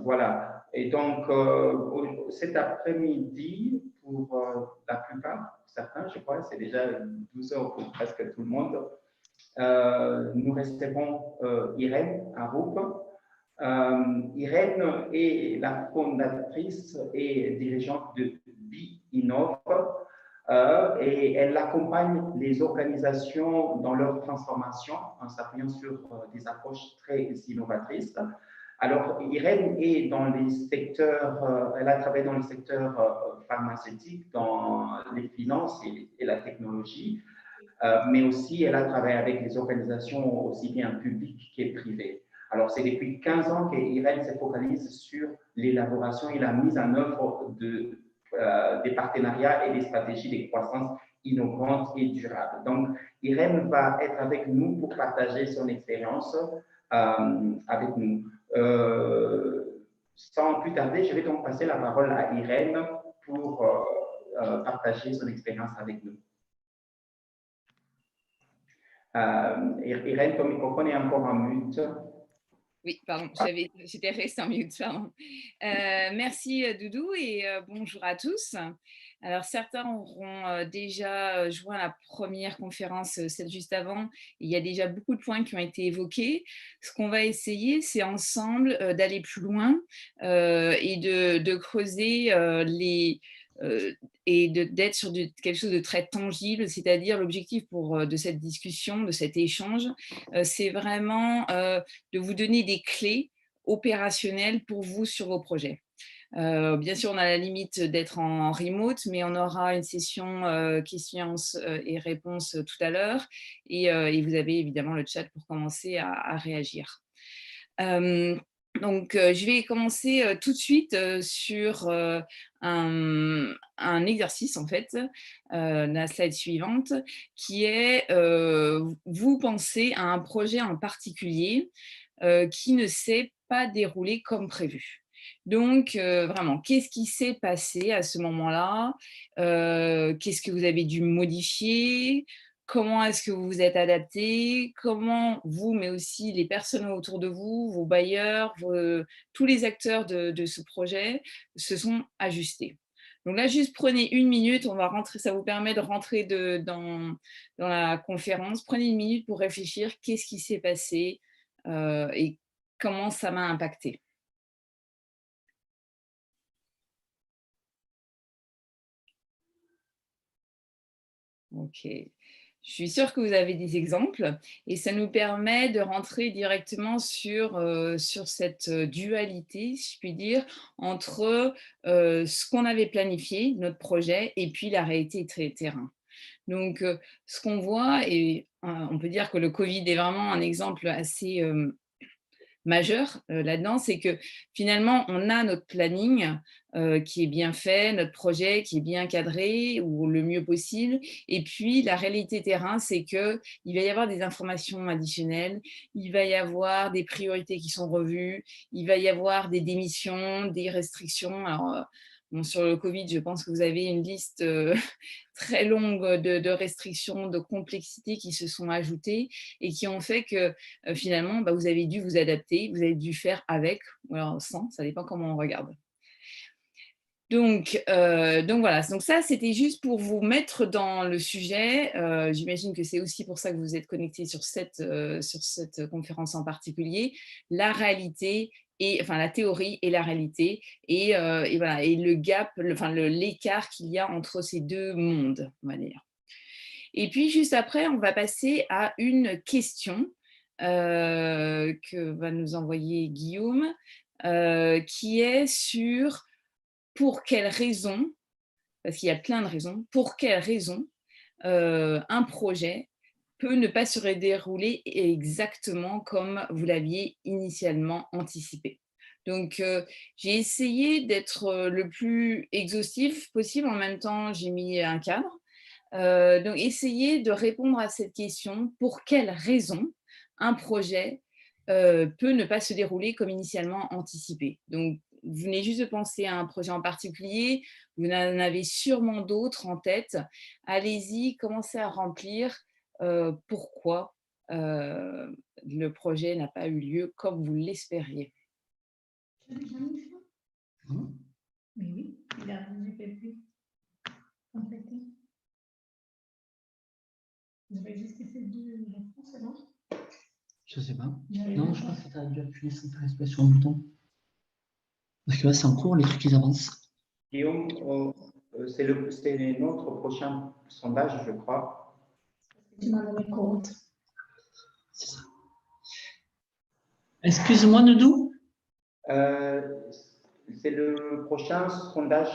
Voilà. Et donc, cet après-midi, pour la plupart, certains, je crois, c'est déjà 12 heures pour presque tout le monde, nous recevons Irène Aroup. Irène est la fondatrice et dirigeante de BInnov et elle accompagne les organisations dans leur transformation en s'appuyant sur des approches très innovatrices. Alors, Irène est dans les secteurs, elle a travaillé dans le secteur pharmaceutique, dans les finances et la technologie, mais aussi elle a travaillé avec les organisations aussi bien publiques que privées. Alors, c'est depuis 15 ans qu'Irène se focalise sur l'élaboration et la mise en œuvre des partenariats et des stratégies de croissance innovantes et durables. Donc, Irène va être avec nous pour partager son expérience avec nous. Sans plus tarder, je vais donc passer la parole à Irène pour partager son expérience avec nous. Irène, ton microphone est encore en mute. Oui, pardon, j'étais restée en mute, pardon. Merci Doudou et bonjour à tous. Alors certains auront déjà joint la première conférence, celle juste avant. Il y a déjà beaucoup de points qui ont été évoqués. Ce qu'on va essayer, c'est ensemble d'aller plus loin et de creuser et d'être sur quelque chose de très tangible, c'est-à-dire l'objectif de cette discussion, de cet échange, c'est vraiment de vous donner des clés opérationnelles pour vous sur vos projets. Bien sûr, on a la limite d'être en remote, mais on aura une session questions et réponses tout à l'heure. Et vous avez évidemment le chat pour commencer à réagir. Donc, je vais commencer tout de suite sur un exercice, en fait, la slide suivante, qui est vous pensez à un projet en particulier qui ne s'est pas déroulé comme prévu. Donc, vraiment, qu'est-ce qui s'est passé à ce moment-là? Qu'est-ce que vous avez dû modifier? Comment est-ce que vous vous êtes adapté? Comment vous, mais aussi les personnes autour de vous, vos bailleurs, tous les acteurs de ce projet se sont ajustés? Donc là, juste prenez une minute, on va rentrer, ça vous permet de rentrer dans la conférence. Prenez une minute pour réfléchir, qu'est-ce qui s'est passé et comment ça m'a impacté. Ok. Je suis sûre que vous avez des exemples et ça nous permet de rentrer directement sur cette dualité, si je puis dire, entre ce qu'on avait planifié, notre projet, et puis la réalité terrain. Donc, ce qu'on voit, et on peut dire que le Covid est vraiment un exemple assez majeur là-dedans, c'est que finalement, on a notre planning qui est bien fait, notre projet qui est bien cadré ou le mieux possible. Et puis, la réalité terrain, c'est qu'il va y avoir des informations additionnelles, il va y avoir des priorités qui sont revues, il va y avoir des démissions, des restrictions. Alors, bon, sur le Covid, je pense que vous avez une liste très longue de restrictions, de complexités qui se sont ajoutées et qui ont fait que finalement, vous avez dû vous adapter, vous avez dû faire avec, ou alors sans, ça dépend comment on regarde. Donc voilà, donc ça c'était juste pour vous mettre dans le sujet. J'imagine que c'est aussi pour ça que vous êtes connectés sur cette conférence en particulier. La réalité, enfin la théorie et la réalité, et voilà, et le gap, l'écart qu'il y a entre ces deux mondes, on va dire. Et puis juste après, on va passer à une question que va nous envoyer Guillaume, qui est sur pour quelles raisons, parce qu'il y a plein de raisons, pour quelles raisons un projet peut ne pas se dérouler exactement comme vous l'aviez initialement anticipé. Donc, j'ai essayé d'être le plus exhaustif possible. En même temps, j'ai mis un cadre. Donc, essayez de répondre à cette question. Pour quelles raisons un projet peut ne pas se dérouler comme initialement anticipé? Donc, vous venez juste de penser à un projet en particulier, vous en avez sûrement d'autres en tête. Allez-y, commencez à remplir pourquoi le projet n'a pas eu lieu comme vous l'espériez. Il a rendu PP. Complété. Vous avez juste fait deux réponses, non? Je sais pas. J'avais Non, pas. je pense que tu as dû appuyer sans faire exprès sur un bouton. Parce que là, c'est en cours, les trucs, ils avancent. Guillaume, c'est notre prochain sondage, je crois. Tu m'en avais compte. C'est ça. Excuse-moi, Doudou. C'est le prochain sondage.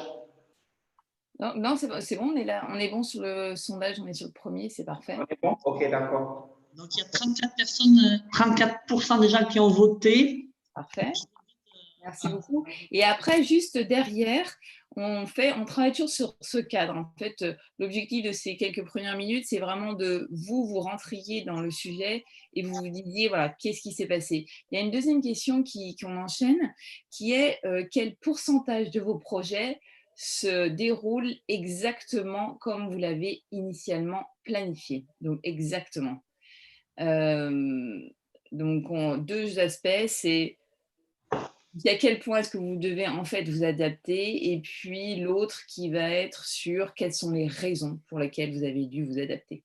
Non, non c'est bon, on est là, on est bon sur le sondage, on est sur le premier, c'est parfait. On est bon? Ok, d'accord. Donc, il y a 34 personnes, 34% des gens qui ont voté. Parfait. Merci beaucoup. Et après, juste derrière, on travaille toujours sur ce cadre. En fait, l'objectif de ces quelques premières minutes, c'est vraiment de vous rentriez dans le sujet et vous vous disiez, voilà, qu'est-ce qui s'est passé? Il y a une deuxième question qu'on enchaîne, qui est quel pourcentage de vos projets se déroule exactement comme vous l'avez initialement planifié? Donc, exactement. Donc, deux aspects, c'est à quel point est-ce que vous devez en fait vous adapter, et puis l'autre qui va être sur quelles sont les raisons pour lesquelles vous avez dû vous adapter.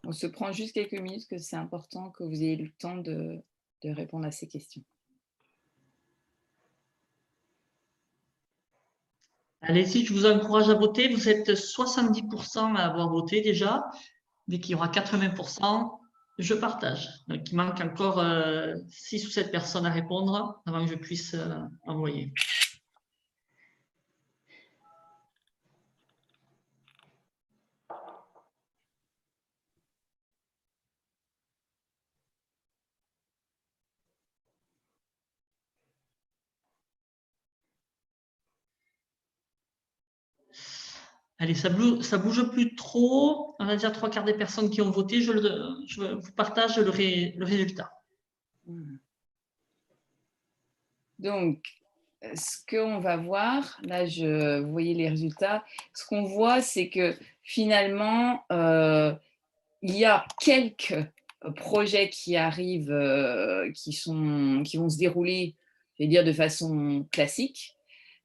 On se prend juste quelques minutes, que c'est important que vous ayez le temps de répondre à ces questions. Allez-y, je vous encourage à voter. Vous êtes 70% à avoir voté déjà. Dès qu'il y aura 80%, je partage. Donc, il manque encore 6 ou 7 personnes à répondre avant que je puisse envoyer. Allez, ça bouge plus trop. On a déjà 3/4 des personnes qui ont voté. Je vous partage le résultat. Donc, ce qu'on va voir, là, vous voyez les résultats. Ce qu'on voit, c'est que finalement, il y a quelques projets qui arrivent, qui vont se dérouler, je vais dire, de façon classique.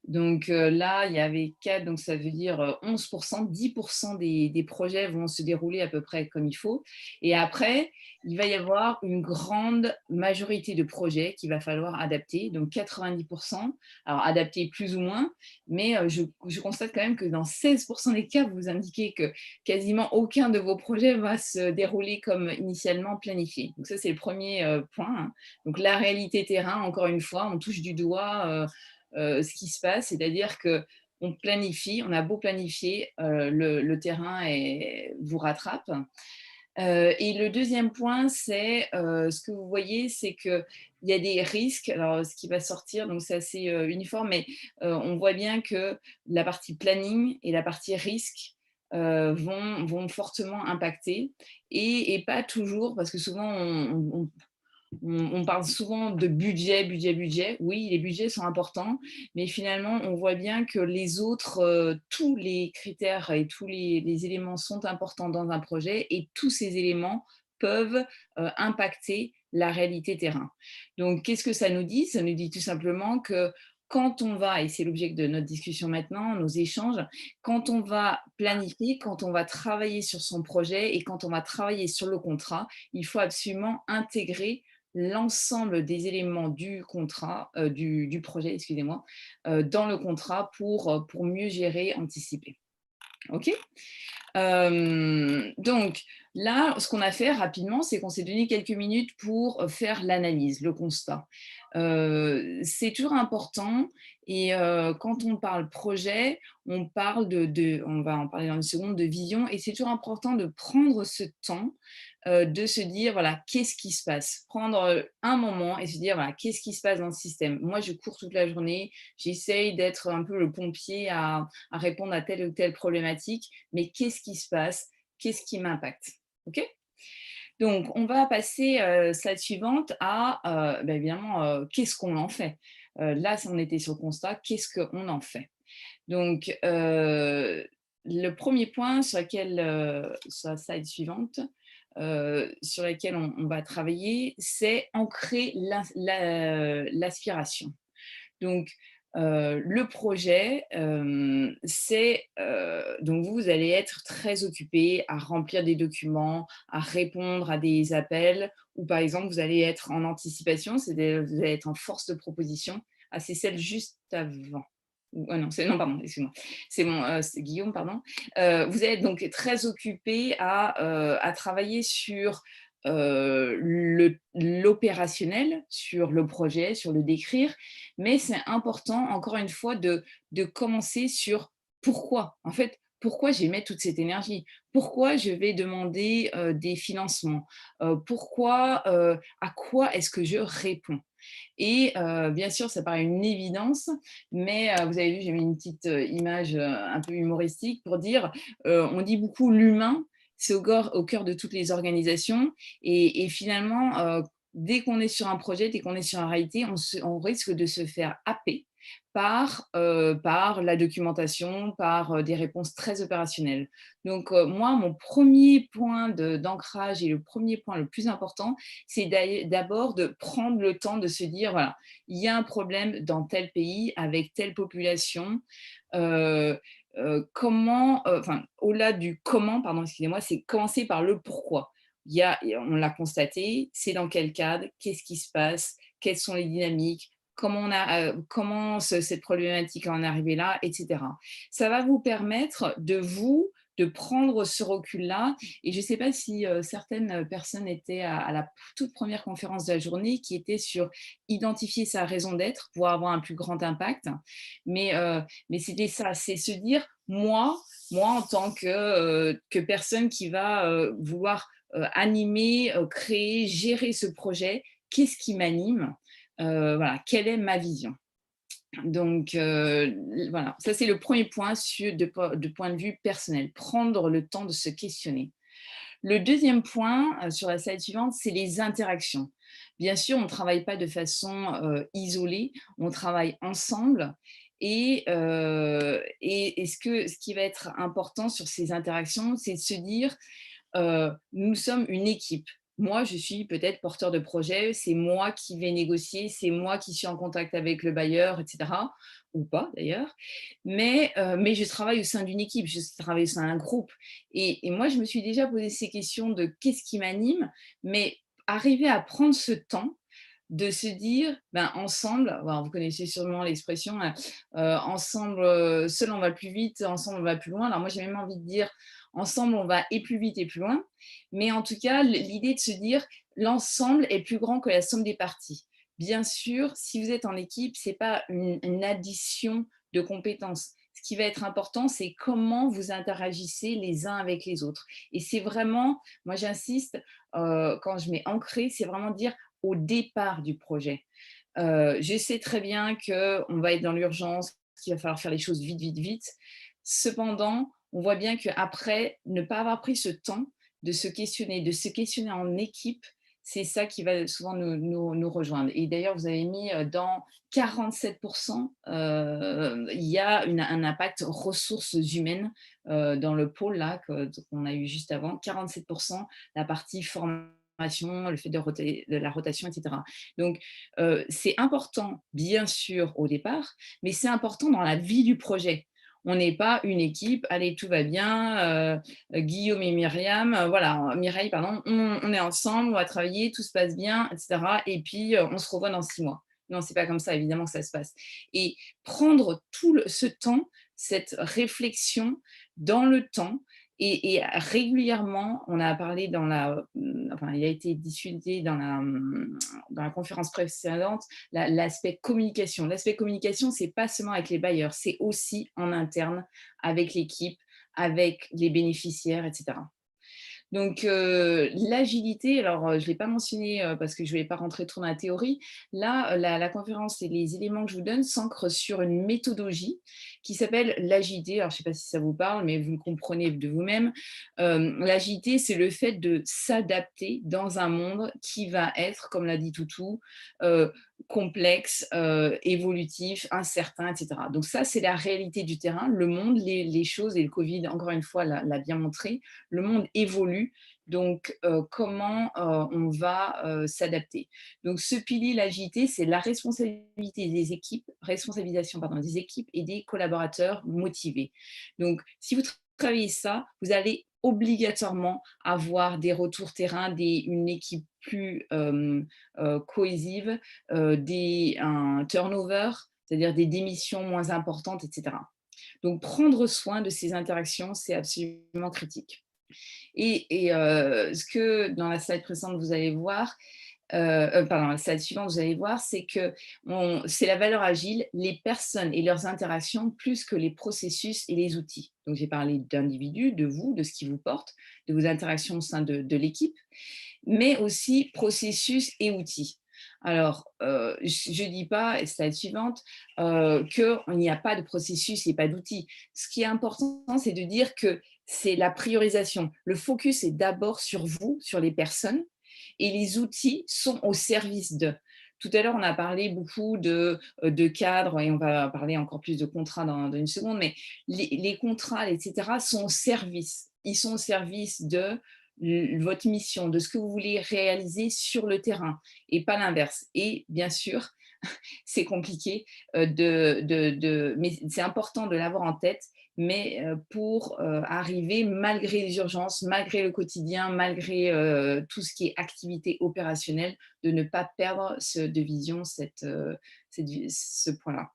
Donc là, il y avait 4, donc ça veut dire 11%, 10% des projets vont se dérouler à peu près comme il faut. Et après, il va y avoir une grande majorité de projets qu'il va falloir adapter, donc 90%, alors adapter plus ou moins, mais je constate quand même que dans 16% des cas, vous indiquez que quasiment aucun de vos projets va se dérouler comme initialement planifié. Donc ça, c'est le premier point, hein. Donc la réalité terrain, encore une fois, on touche du doigt ce qui se passe, c'est-à-dire qu'on planifie, on a beau planifier, le terrain vous rattrape. Et le deuxième point, c'est ce que vous voyez, c'est qu'il y a des risques. Alors, ce qui va sortir, donc c'est assez uniforme, mais on voit bien que la partie planning et la partie risque vont fortement impacter, et pas toujours, parce que souvent on parle souvent de budget, budget, budget. Oui, les budgets sont importants, mais finalement, on voit bien que les autres, tous les critères et tous les éléments sont importants dans un projet, et tous ces éléments peuvent impacter la réalité terrain. Donc, qu'est-ce que ça nous dit? Ça nous dit tout simplement que quand on va, et c'est l'objet de notre discussion maintenant, nos échanges, quand on va planifier, quand on va travailler sur son projet et quand on va travailler sur le contrat, il faut absolument intégrer l'ensemble des éléments du contrat, du projet, excusez-moi, dans le contrat pour mieux gérer, anticiper. OK? Donc là, ce qu'on a fait rapidement, c'est qu'on s'est donné quelques minutes pour faire l'analyse, le constat. C'est toujours important, et quand on parle projet, on parle on va en parler dans une seconde, de vision, et c'est toujours important de prendre ce temps, de se dire, voilà, qu'est-ce qui se passe? Prendre un moment et se dire, voilà, qu'est-ce qui se passe dans le système? Moi, je cours toute la journée, j'essaye d'être un peu le pompier à répondre à telle ou telle problématique, mais qu'est-ce qui se passe? Qu'est-ce qui m'impacte? OK? Donc, on va passer, slide suivante, à, évidemment, qu'est-ce qu'on en fait? Là, on était sur le constat, qu'est-ce qu'on en fait? Donc, le premier point sur sur la slide suivante, sur laquelle on va travailler, c'est ancrer l'aspiration. Donc, le projet, donc vous allez être très occupé à remplir des documents, à répondre à des appels, ou par exemple, vous allez être en anticipation, c'est-à-dire vous allez être en force de proposition. Ah, c'est celle juste avant. Non, pardon, excuse-moi. C'est Guillaume, pardon. Vous êtes donc très occupé à travailler sur l'opérationnel, sur le projet, sur le décrire, mais c'est important, encore une fois, de commencer sur pourquoi. En fait, pourquoi je vais mettre toute cette énergie? Pourquoi je vais demander des financements? Pourquoi, à quoi est-ce que je réponds? Et bien sûr, ça paraît une évidence, mais vous avez vu, j'ai mis une petite image un peu humoristique pour dire, on dit beaucoup l'humain, c'est au cœur de toutes les organisations et finalement, dès qu'on est sur un projet, dès qu'on est sur une réalité, on risque de se faire happer par la documentation, par des réponses très opérationnelles. Donc moi, mon premier point d'ancrage et le premier point le plus important, c'est d'abord de prendre le temps de se dire, voilà, il y a un problème dans tel pays, avec telle population, enfin, au-delà du comment, pardon, excusez-moi, c'est commencer par le pourquoi. On l'a constaté, c'est dans quel cadre, qu'est-ce qui se passe, quelles sont les dynamiques, comment cette problématique en est arrivée là, etc. Ça va vous permettre de prendre ce recul-là. Et je ne sais pas si certaines personnes étaient à la toute première conférence de la journée qui était sur identifier sa raison d'être pour avoir un plus grand impact. Mais c'était ça, c'est se dire, moi en tant que personne qui va vouloir animer, créer, gérer ce projet, qu'est-ce qui m'anime? Voilà, quelle est ma vision? Donc, voilà, ça c'est le premier point de point de vue personnel, prendre le temps de se questionner. Le deuxième point, sur la slide suivante, c'est les interactions. Bien sûr, on ne travaille pas de façon isolée, on travaille ensemble. Et ce qui va être important sur ces interactions, c'est de se dire, nous sommes une équipe. Moi, je suis peut-être porteur de projet, c'est moi qui vais négocier, c'est moi qui suis en contact avec le bailleur, etc. Ou pas d'ailleurs. Mais je travaille au sein d'une équipe, je travaille au sein d'un groupe. Et moi, je me suis déjà posé ces questions de qu'est-ce qui m'anime, mais arriver à prendre ce temps de se dire, ben, ensemble, alors vous connaissez sûrement l'expression, ensemble, seul on va plus vite, ensemble on va plus loin. Alors moi j'ai même envie de dire, ensemble on va et plus vite et plus loin. Mais en tout cas, l'idée de se dire, l'ensemble est plus grand que la somme des parties. Bien sûr, si vous êtes en équipe, ce n'est pas une addition de compétences. Ce qui va être important, c'est comment vous interagissez les uns avec les autres. Et c'est vraiment, moi j'insiste, quand je mets ancré, c'est vraiment dire au départ du projet. Je sais très bien qu'on va être dans l'urgence, qu'il va falloir faire les choses vite, vite, vite. Cependant, on voit bien qu'après, ne pas avoir pris ce temps de se questionner en équipe, c'est ça qui va souvent nous rejoindre. Et d'ailleurs, vous avez mis dans 47%, il y a un impact ressources humaines dans le pôle là qu'on a eu juste avant, 47%, la partie formation, le fait de la rotation, etc. Donc, c'est important, bien sûr, au départ, mais c'est important dans la vie du projet. On n'est pas une équipe, allez, tout va bien, Guillaume et Myriam, voilà, Mireille, pardon, on est ensemble, on va travailler, tout se passe bien, etc. Et puis, on se revoit dans 6 mois. Non, c'est pas comme ça, évidemment, que ça se passe. Et prendre ce temps, cette réflexion dans le temps, et régulièrement, on a parlé enfin, il a été discuté dans la conférence précédente, l'aspect communication. L'aspect communication, c'est pas seulement avec les bailleurs, c'est aussi en interne, avec l'équipe, avec les bénéficiaires, etc. Donc, l'agilité, alors je ne l'ai pas mentionné parce que je ne vais pas rentrer trop dans la théorie. Là, la conférence et les éléments que je vous donne s'ancrent sur une méthodologie qui s'appelle l'agilité. Alors, je ne sais pas si ça vous parle, mais vous le comprenez de vous-même. L'agilité, c'est le fait de s'adapter dans un monde qui va être, comme l'a dit Toutou, complexe, évolutif, incertain, etc. Donc ça, c'est la réalité du terrain. Le monde, les choses, et le Covid, encore une fois, l'a bien montré, le monde évolue, Donc, comment on va s'adapter? Donc, ce pilier, l'agilité, c'est la responsabilité des équipes, responsabilisation pardon, des équipes et des collaborateurs motivés. Donc, si vous travaillez ça, vous allez obligatoirement avoir des retours terrain, une équipe plus cohésive, un turnover, c'est-à-dire des démissions moins importantes, etc. Donc, prendre soin de ces interactions, c'est absolument critique. Ce que dans la slide précédente, vous allez voir, pardon, la slide suivante, vous allez voir, c'est que c'est la valeur agile, les personnes et leurs interactions plus que les processus et les outils. Donc, j'ai parlé d'individus, de vous, de ce qui vous porte, de vos interactions au sein de l'équipe, mais aussi processus et outils. Alors, je ne dis pas, slide suivante, qu'il n'y a pas de processus et pas d'outils. Ce qui est important, c'est de dire que c'est la priorisation. Le focus est d'abord sur vous, sur les personnes, et les outils sont au service d'eux. Tout à l'heure, on a parlé beaucoup de cadres, et on va parler encore plus de contrats dans une seconde, mais les contrats, etc., sont au service. Ils sont au service de votre mission, de ce que vous voulez réaliser sur le terrain, et pas l'inverse. Et bien sûr, c'est compliqué, mais c'est important de l'avoir en tête, mais pour arriver, malgré les urgences, malgré le quotidien, malgré tout ce qui est activité opérationnelle, de ne pas perdre de vision ce point-là.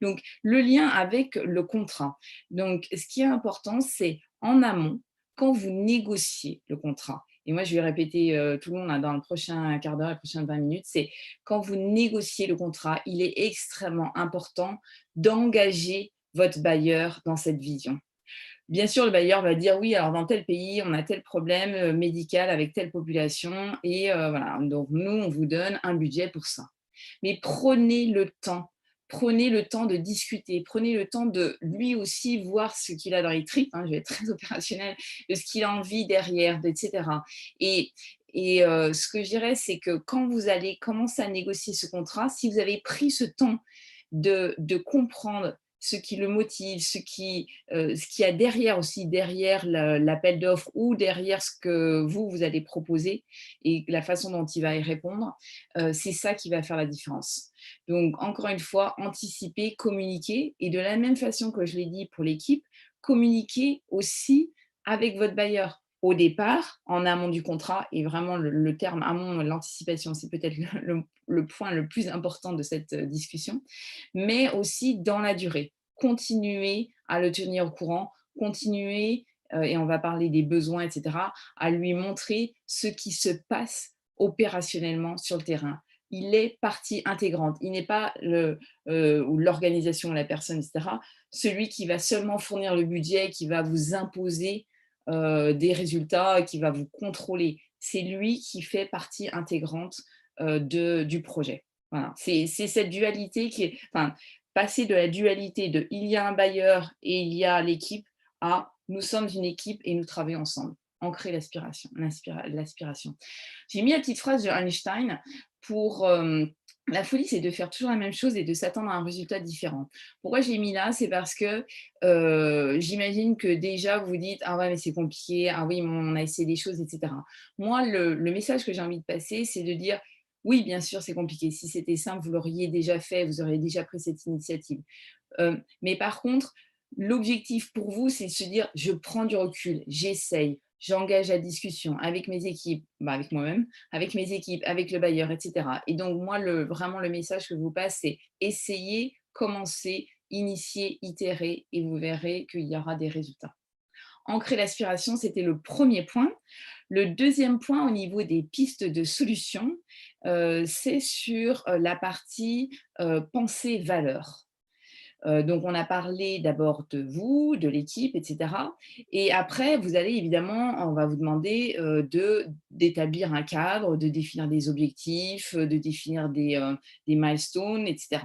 Donc, le lien avec le contrat. Donc, ce qui est important, c'est en amont, quand vous négociez le contrat, et moi je vais répéter tout le long dans le prochain quart d'heure, les prochaines 20 minutes, c'est quand vous négociez le contrat, il est extrêmement important d'engager votre bailleur dans cette vision. Bien sûr, le bailleur va dire oui, alors dans tel pays, on a tel problème médical avec telle population, et voilà, donc nous, on vous donne un budget pour ça. Mais prenez le temps de discuter, prenez le temps de lui aussi voir ce qu'il a dans les tripes, je vais être très opérationnelle, de ce qu'il a envie derrière, etc. Et ce que je dirais, c'est que quand vous allez commencer à négocier ce contrat, si vous avez pris ce temps de comprendre ce qui le motive, ce qu'il y a derrière aussi, derrière l'appel d'offres ou derrière ce que vous allez proposer et la façon dont il va y répondre, c'est ça qui va faire la différence. Donc, encore une fois, anticiper, communiquer, et de la même façon que je l'ai dit pour l'équipe, communiquer aussi avec votre bailleur. Au départ, en amont du contrat, et vraiment le terme amont, l'anticipation, c'est peut-être le point le plus important de cette discussion, mais aussi dans la durée. Continuer à le tenir au courant, continuer, et on va parler des besoins, etc., à lui montrer ce qui se passe opérationnellement sur le terrain. Il est partie intégrante. Il n'est pas ou l'organisation, la personne, etc., celui qui va seulement fournir le budget, qui va vous imposer des résultats, qui va vous contrôler. C'est lui qui fait partie intégrante du projet. Voilà. C'est cette dualité qui est... passer de la dualité de il y a un bailleur et il y a l'équipe à nous sommes une équipe et nous travaillons ensemble. Ancrer l'aspiration. J'ai mis la petite phrase de Einstein pour la folie, c'est de faire toujours la même chose et de s'attendre à un résultat différent. Pourquoi j'ai mis là? C'est parce que j'imagine que déjà vous dites ah ouais mais c'est compliqué, ah oui on a essayé des choses, etc. Moi le message que j'ai envie de passer, c'est de dire oui, bien sûr, c'est compliqué. Si c'était simple, vous l'auriez déjà fait, vous auriez déjà pris cette initiative. Mais par contre, l'objectif pour vous, c'est de se dire, je prends du recul, j'essaye, j'engage la discussion avec mes équipes, avec moi-même, avec mes équipes, avec le bailleur, etc. Et donc, moi, vraiment, le message que je vous passe, c'est essayez, commencez, initiez, itérez, et vous verrez qu'il y aura des résultats. Ancrer l'aspiration, c'était le premier point. Le deuxième point au niveau des pistes de solutions, c'est sur la partie pensée-valeur. Donc, on a parlé d'abord de vous, de l'équipe, etc. Et après, vous allez évidemment, on va vous demander d'établir un cadre, de définir des objectifs, de définir des milestones, etc.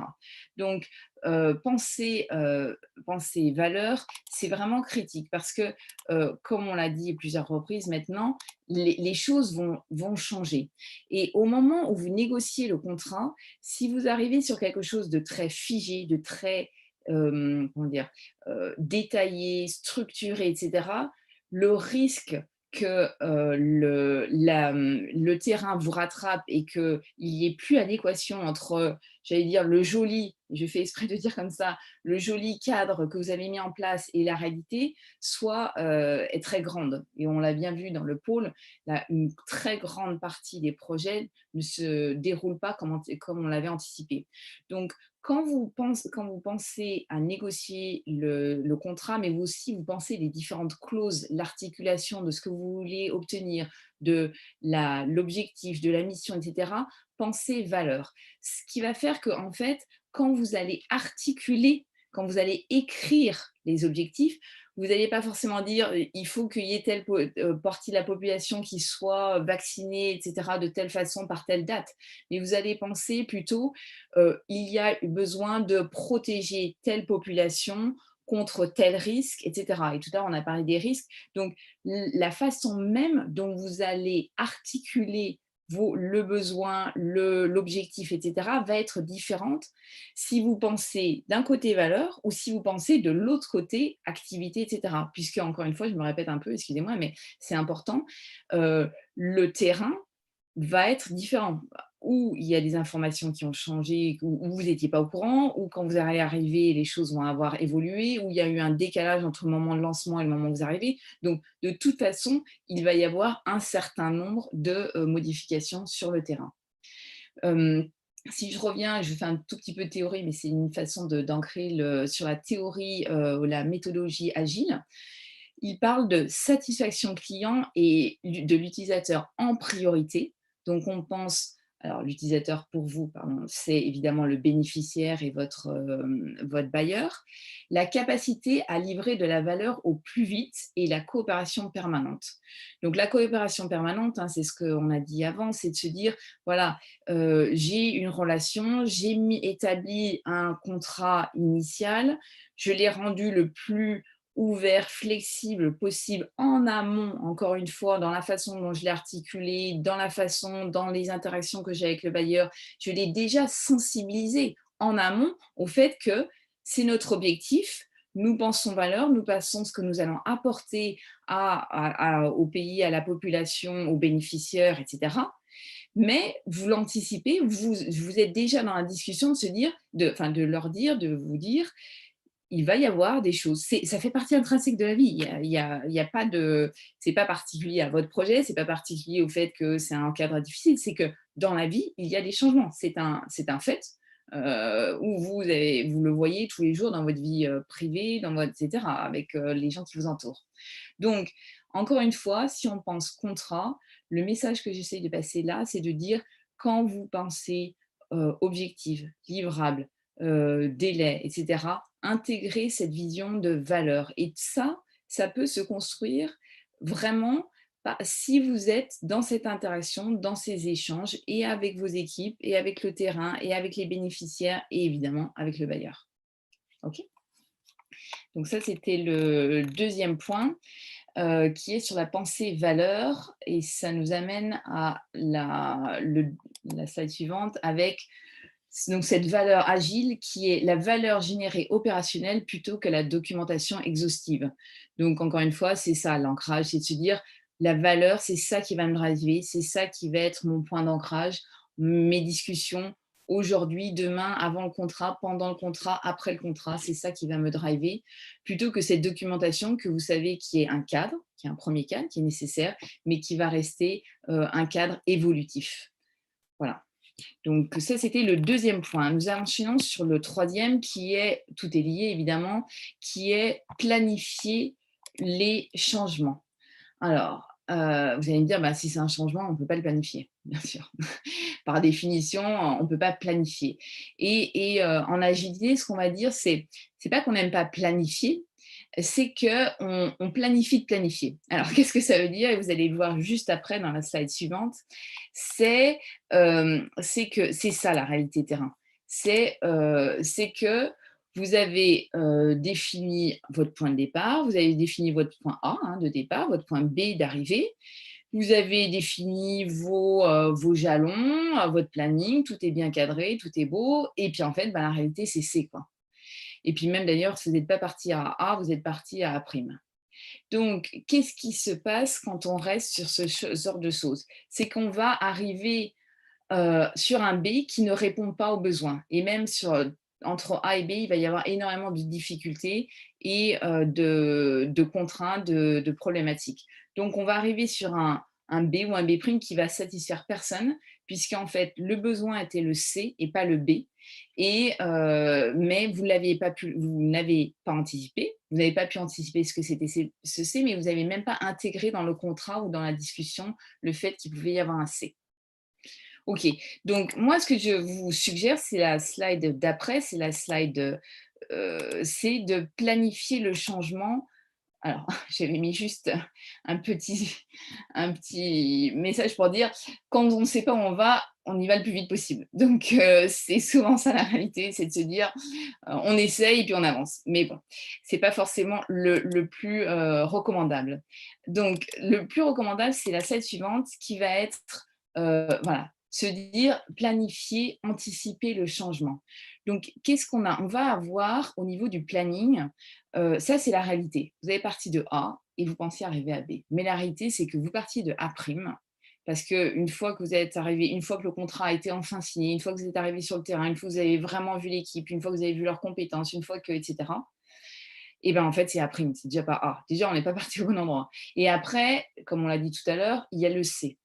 Donc, penser valeur, c'est vraiment critique parce que, comme on l'a dit plusieurs reprises maintenant, les choses vont changer. Et au moment où vous négociez le contrat, si vous arrivez sur quelque chose de très figé, de très détaillé, structuré, etc., le risque que le terrain vous rattrape et qu'il n'y ait plus adéquation entre, j'allais dire, le joli, je fais exprès de dire comme ça, le joli cadre que vous avez mis en place et la réalité, soit est très grande. Et on l'a bien vu dans le pôle, une très grande partie des projets ne se déroulent pas comme on l'avait anticipé. Donc, quand vous pensez à négocier le contrat, mais vous aussi, vous pensez les différentes clauses, l'articulation de ce que vous voulez obtenir, de l'objectif, de la mission, etc., pensez valeur. Ce qui va faire que, en fait, quand vous allez articuler, quand vous allez écrire les objectifs, vous n'allez pas forcément dire il faut qu'il y ait telle partie de la population qui soit vaccinée, etc., de telle façon, par telle date. Mais vous allez penser plutôt il y a besoin de protéger telle population contre tel risque, etc. Et tout à l'heure, on a parlé des risques. Donc, la façon même dont vous allez articuler le besoin, l'objectif, etc., va être différente si vous pensez d'un côté valeur ou si vous pensez de l'autre côté activité, etc. Puisque, encore une fois, je me répète un peu, excusez-moi, mais c'est important, le terrain va être différent. Ou il y a des informations qui ont changé, où vous n'étiez pas au courant, ou quand vous allez arriver, les choses vont avoir évolué, ou il y a eu un décalage entre le moment de lancement et le moment où vous arrivez. Donc, de toute façon, il va y avoir un certain nombre de modifications sur le terrain. Si je reviens, je fais un tout petit peu de théorie, mais c'est une façon d'ancrer sur la théorie, la méthodologie agile. Il parle de satisfaction client et de l'utilisateur en priorité. Donc, on pense, alors l'utilisateur pour vous, pardon, c'est évidemment le bénéficiaire et votre bailleur. La capacité à livrer de la valeur au plus vite et la coopération permanente. Donc, la coopération permanente, hein, c'est ce qu'on a dit avant, c'est de se dire, voilà, j'ai une relation, j'ai établi un contrat initial, je l'ai rendu le plus ouvert, flexible possible en amont, encore une fois, dans la façon dont je l'ai articulé, dans les interactions que j'ai avec le bailleur, je l'ai déjà sensibilisé en amont au fait que c'est notre objectif, nous pensons valeur, nous pensons ce que nous allons apporter au pays, à la population, aux bénéficiaires, etc. Mais vous l'anticipez, vous êtes déjà dans la discussion de se dire, de leur dire, de vous dire, il va y avoir des choses. Ça fait partie intrinsèque de la vie. Il y a pas de, c'est pas particulier à votre projet, c'est pas particulier au fait que c'est un cadre difficile. C'est que dans la vie, il y a des changements. C'est un fait où vous le voyez tous les jours dans votre vie privée, etc. Avec les gens qui vous entourent. Donc, encore une fois, si on pense contrat, le message que j'essaie de passer là, c'est de dire quand vous pensez objectif, livrable, délai, etc., intégrer cette vision de valeur. Et ça peut se construire vraiment si vous êtes dans cette interaction, dans ces échanges, et avec vos équipes, et avec le terrain, et avec les bénéficiaires, et évidemment avec le bailleur. OK ? Donc ça, c'était le deuxième point. Qui est sur la pensée valeur, et ça nous amène à la slide suivante avec donc cette valeur agile qui est la valeur générée opérationnelle plutôt que la documentation exhaustive. Donc encore une fois, c'est ça l'ancrage, c'est de se dire la valeur, c'est ça qui va me driver, c'est ça qui va être mon point d'ancrage, mes discussions aujourd'hui, demain, avant le contrat, pendant le contrat, après le contrat, c'est ça qui va me driver, plutôt que cette documentation que vous savez qui est un cadre, qui est un premier cadre, qui est nécessaire, mais qui va rester un cadre évolutif. Voilà. Donc ça, c'était le deuxième point. Nous enchaînons sur le troisième qui est, tout est lié évidemment, qui est planifier les changements. Alors, vous allez me dire, bah, si c'est un changement, on ne peut pas le planifier, bien sûr. Par définition, on ne peut pas planifier. Et en agilité, ce qu'on va dire, c'est pas qu'on n'aime pas planifier, c'est qu'on planifie de planifier. Alors, qu'est-ce que ça veut dire? Et vous allez le voir juste après dans la slide suivante. C'est que c'est ça la réalité terrain. C'est que vous avez défini votre point de départ, vous avez défini votre point A de départ, votre point B d'arrivée, vous avez défini vos jalons, votre planning, tout est bien cadré, tout est beau, et puis en fait, la réalité, c'est C, quoi. Et puis même d'ailleurs, si vous n'êtes pas parti à A, vous êtes parti à A'. Donc, qu'est-ce qui se passe quand on reste sur ce genre de choses? C'est qu'on va arriver sur un B qui ne répond pas aux besoins. Et même entre A et B, il va y avoir énormément de difficultés et de contraintes, de problématiques. Donc, on va arriver sur un B ou un B' qui va satisfaire personne, puisqu'en fait, le besoin était le C et pas le B. Mais vous n'avez pas anticipé, vous n'avez pas pu anticiper ce que c'était ce C, mais vous n'avez même pas intégré dans le contrat ou dans la discussion le fait qu'il pouvait y avoir un C. Ok, donc moi, ce que je vous suggère, c'est la slide d'après, c'est c'est de planifier le changement. Alors, j'avais mis juste un petit message pour dire, quand on ne sait pas où on y va le plus vite possible. Donc, c'est souvent ça la réalité, c'est de se dire, on essaye et puis on avance. Mais bon, ce n'est pas forcément le plus recommandable. Donc, le plus recommandable, c'est la slide suivante qui va être, voilà, se dire, planifier, anticiper le changement. Donc, qu'est-ce qu'on a? On va avoir au niveau du planning, ça c'est la réalité. Vous avez parti de A et vous pensez arriver à B. Mais la réalité, c'est que vous partiez de A', parce qu'une fois que vous êtes arrivé, une fois que le contrat a été enfin signé, une fois que vous êtes arrivé sur le terrain, une fois que vous avez vraiment vu l'équipe, une fois que vous avez vu leurs compétences, une fois que, etc., et bien en fait, c'est A', c'est déjà pas A. Déjà, on n'est pas parti au bon endroit. Et après, comme on l'a dit tout à l'heure, il y a le C.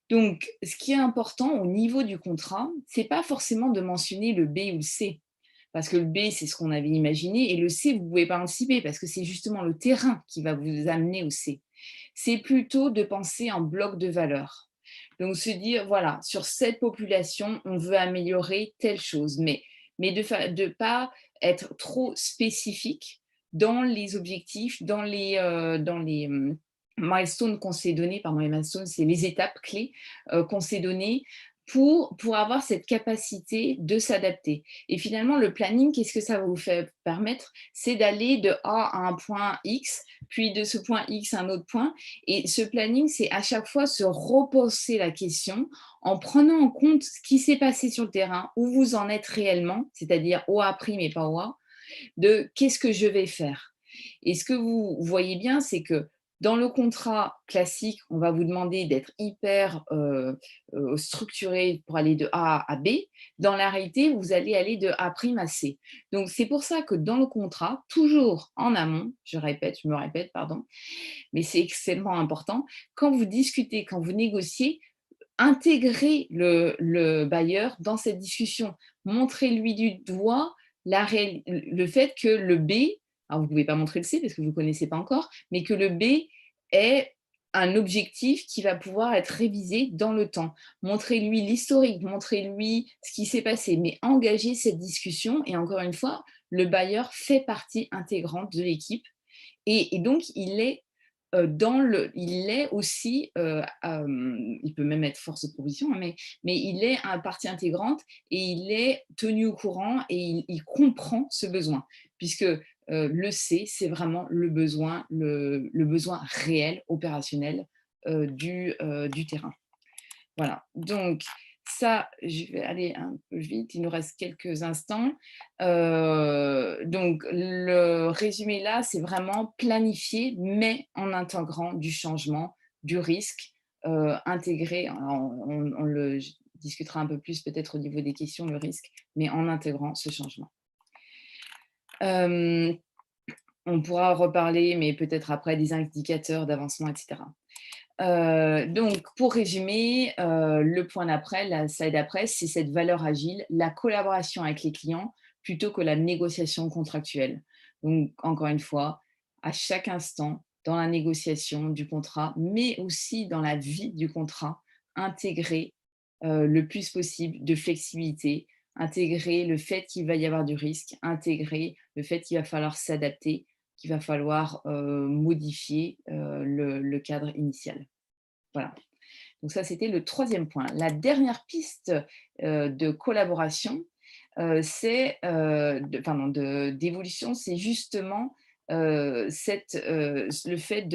Donc, ce qui est important au niveau du contrat, ce n'est pas forcément de mentionner le B ou le C, parce que le B, c'est ce qu'on avait imaginé, et le C, vous ne pouvez pas anticiper, parce que c'est justement le terrain qui va vous amener au C. C'est plutôt de penser en bloc de valeurs. Donc, se dire, voilà, sur cette population, on veut améliorer telle chose, mais de ne pas être trop spécifique dans les objectifs, dans les milestones qu'on s'est donnés, pardon, les milestones, c'est les étapes clés qu'on s'est données pour avoir cette capacité de s'adapter. Et finalement, le planning, qu'est-ce que ça va vous faire permettre? C'est d'aller de A à un point X, puis de ce point X à un autre point. Et ce planning, c'est à chaque fois se reposer la question en prenant en compte ce qui s'est passé sur le terrain, où vous en êtes réellement, c'est-à-dire au A' et pas au A, de qu'est-ce que je vais faire. Et ce que vous voyez bien, c'est que dans le contrat classique, on va vous demander d'être hyper structuré pour aller de A à B. Dans la réalité, vous allez aller de A' à C. Donc, c'est pour ça que dans le contrat, toujours en amont, je me répète, pardon, mais c'est extrêmement important, quand vous discutez, quand vous négociez, intégrez le bailleur dans cette discussion. Montrez-lui du doigt le fait que le B, alors vous ne pouvez pas montrer le C parce que vous ne connaissez pas encore, mais que le B est un objectif qui va pouvoir être révisé dans le temps. Montrez-lui l'historique, montrez-lui ce qui s'est passé, mais engagez cette discussion. Et encore une fois, le bailleur fait partie intégrante de l'équipe et donc il est il est aussi, il peut même être force de proposition, hein, mais il est une partie intégrante et il est tenu au courant et il comprend ce besoin, puisque le C, c'est vraiment le besoin réel, opérationnel du terrain. Voilà, donc ça, je vais aller un peu vite, il nous reste quelques instants. Donc, le résumé là, c'est vraiment planifier, mais en intégrant du changement, du risque, intégrer, on le discutera un peu plus peut-être au niveau des questions, le risque, mais en intégrant ce changement. On pourra reparler, mais peut-être après, des indicateurs d'avancement, etc. Donc, pour résumer, le point d'après, la slide d'après, c'est cette valeur agile, la collaboration avec les clients plutôt que la négociation contractuelle. Donc, encore une fois, à chaque instant, dans la négociation du contrat, mais aussi dans la vie du contrat, intégrer le plus possible de flexibilité, intégrer le fait qu'il va y avoir du risque, intégrer le fait qu'il va falloir s'adapter, qu'il va falloir modifier le cadre initial. Voilà. Donc ça, c'était le troisième point. La dernière piste de collaboration, d'évolution, c'est justement le fait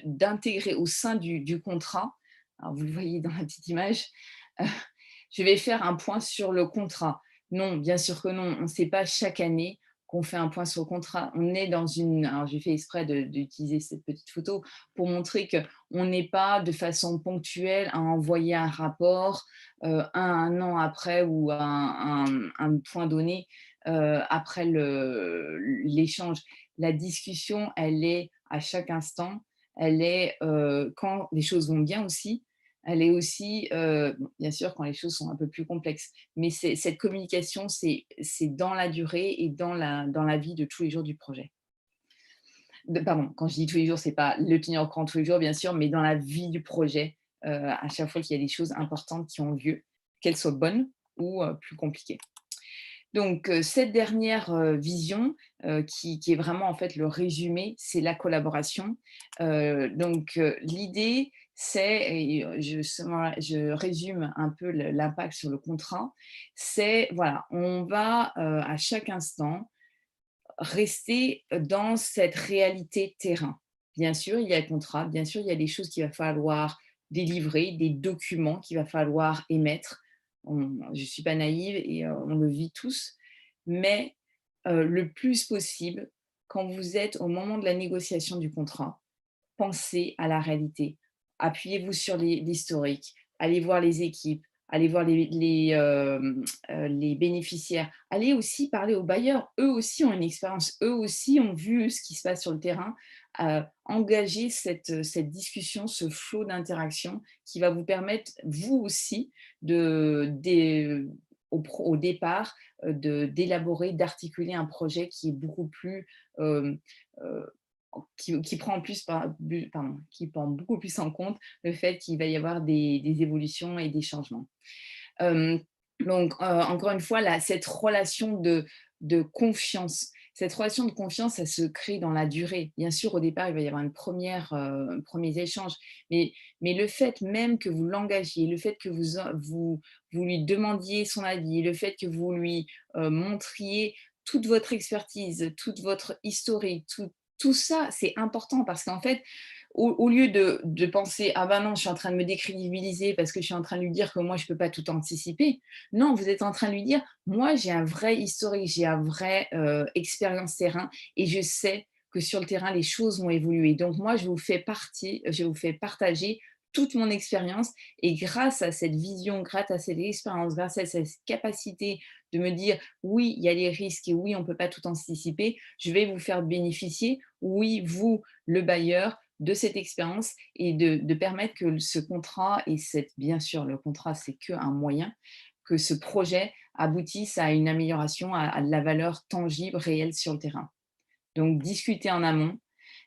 d'intégrer au sein du contrat, alors vous le voyez dans la petite image, je vais faire un point sur le contrat. Non, bien sûr que non, on ne sait pas chaque année qu'on fait un point sur le contrat. On est dans une… Alors, j'ai fait exprès d'utiliser cette petite photo pour montrer qu'on n'est pas de façon ponctuelle à envoyer un rapport un an après ou un point donné après l'échange. La discussion, elle est à chaque instant. Elle est quand les choses vont bien aussi. Elle est aussi, bien sûr, quand les choses sont un peu plus complexes. Mais cette communication, c'est dans la durée et dans la vie de tous les jours du projet. Pardon, quand je dis tous les jours, ce n'est pas le tenir au courant tous les jours, bien sûr, mais dans la vie du projet, à chaque fois qu'il y a des choses importantes qui ont lieu, qu'elles soient bonnes ou plus compliquées. Donc, cette dernière vision, qui est vraiment en fait le résumé, c'est la collaboration. L'idée, c'est, et je résume un peu l'impact sur le contrat, c'est, voilà, on va à chaque instant rester dans cette réalité terrain. Bien sûr, il y a le contrat, bien sûr, il y a des choses qu'il va falloir délivrer, des documents qu'il va falloir émettre. Je ne suis pas naïve et on le vit tous, mais le plus possible, quand vous êtes au moment de la négociation du contrat, pensez à la réalité. Appuyez-vous sur l'historique, allez voir les équipes, allez voir les bénéficiaires, allez aussi parler aux bailleurs. Eux aussi ont une expérience, eux aussi ont vu ce qui se passe sur le terrain. Engagez cette discussion, ce flot d'interaction qui va vous permettre, vous aussi, au départ, d'élaborer, d'articuler un projet qui est beaucoup plus… qui prend beaucoup plus en compte le fait qu'il va y avoir des évolutions et des changements. Encore une fois, cette relation de confiance, cette relation de confiance, ça se crée dans la durée. Bien sûr, au départ, il va y avoir un premier échange, mais le fait même que vous l'engagiez, le fait que vous lui demandiez son avis, le fait que vous lui montriez toute votre expertise, toute votre historique, tout ça, c'est important parce qu'en fait, au lieu de penser « Ah ben non, je suis en train de me décrédibiliser parce que je suis en train de lui dire que moi, je ne peux pas tout anticiper », non, vous êtes en train de lui dire « Moi, j'ai un vrai historique, j'ai un vrai expérience terrain et je sais que sur le terrain, les choses vont évoluer. Donc moi, je vous fais partager toute mon expérience et grâce à cette vision, grâce à cette expérience, grâce à cette capacité de me dire oui, il y a les risques et oui, on ne peut pas tout anticiper, je vais vous faire bénéficier, oui, vous, le bailleur, de cette expérience et de permettre que ce contrat, et bien sûr, le contrat, c'est qu'un moyen, que ce projet aboutisse à une amélioration, à de la valeur tangible, réelle sur le terrain. Donc, discuter en amont,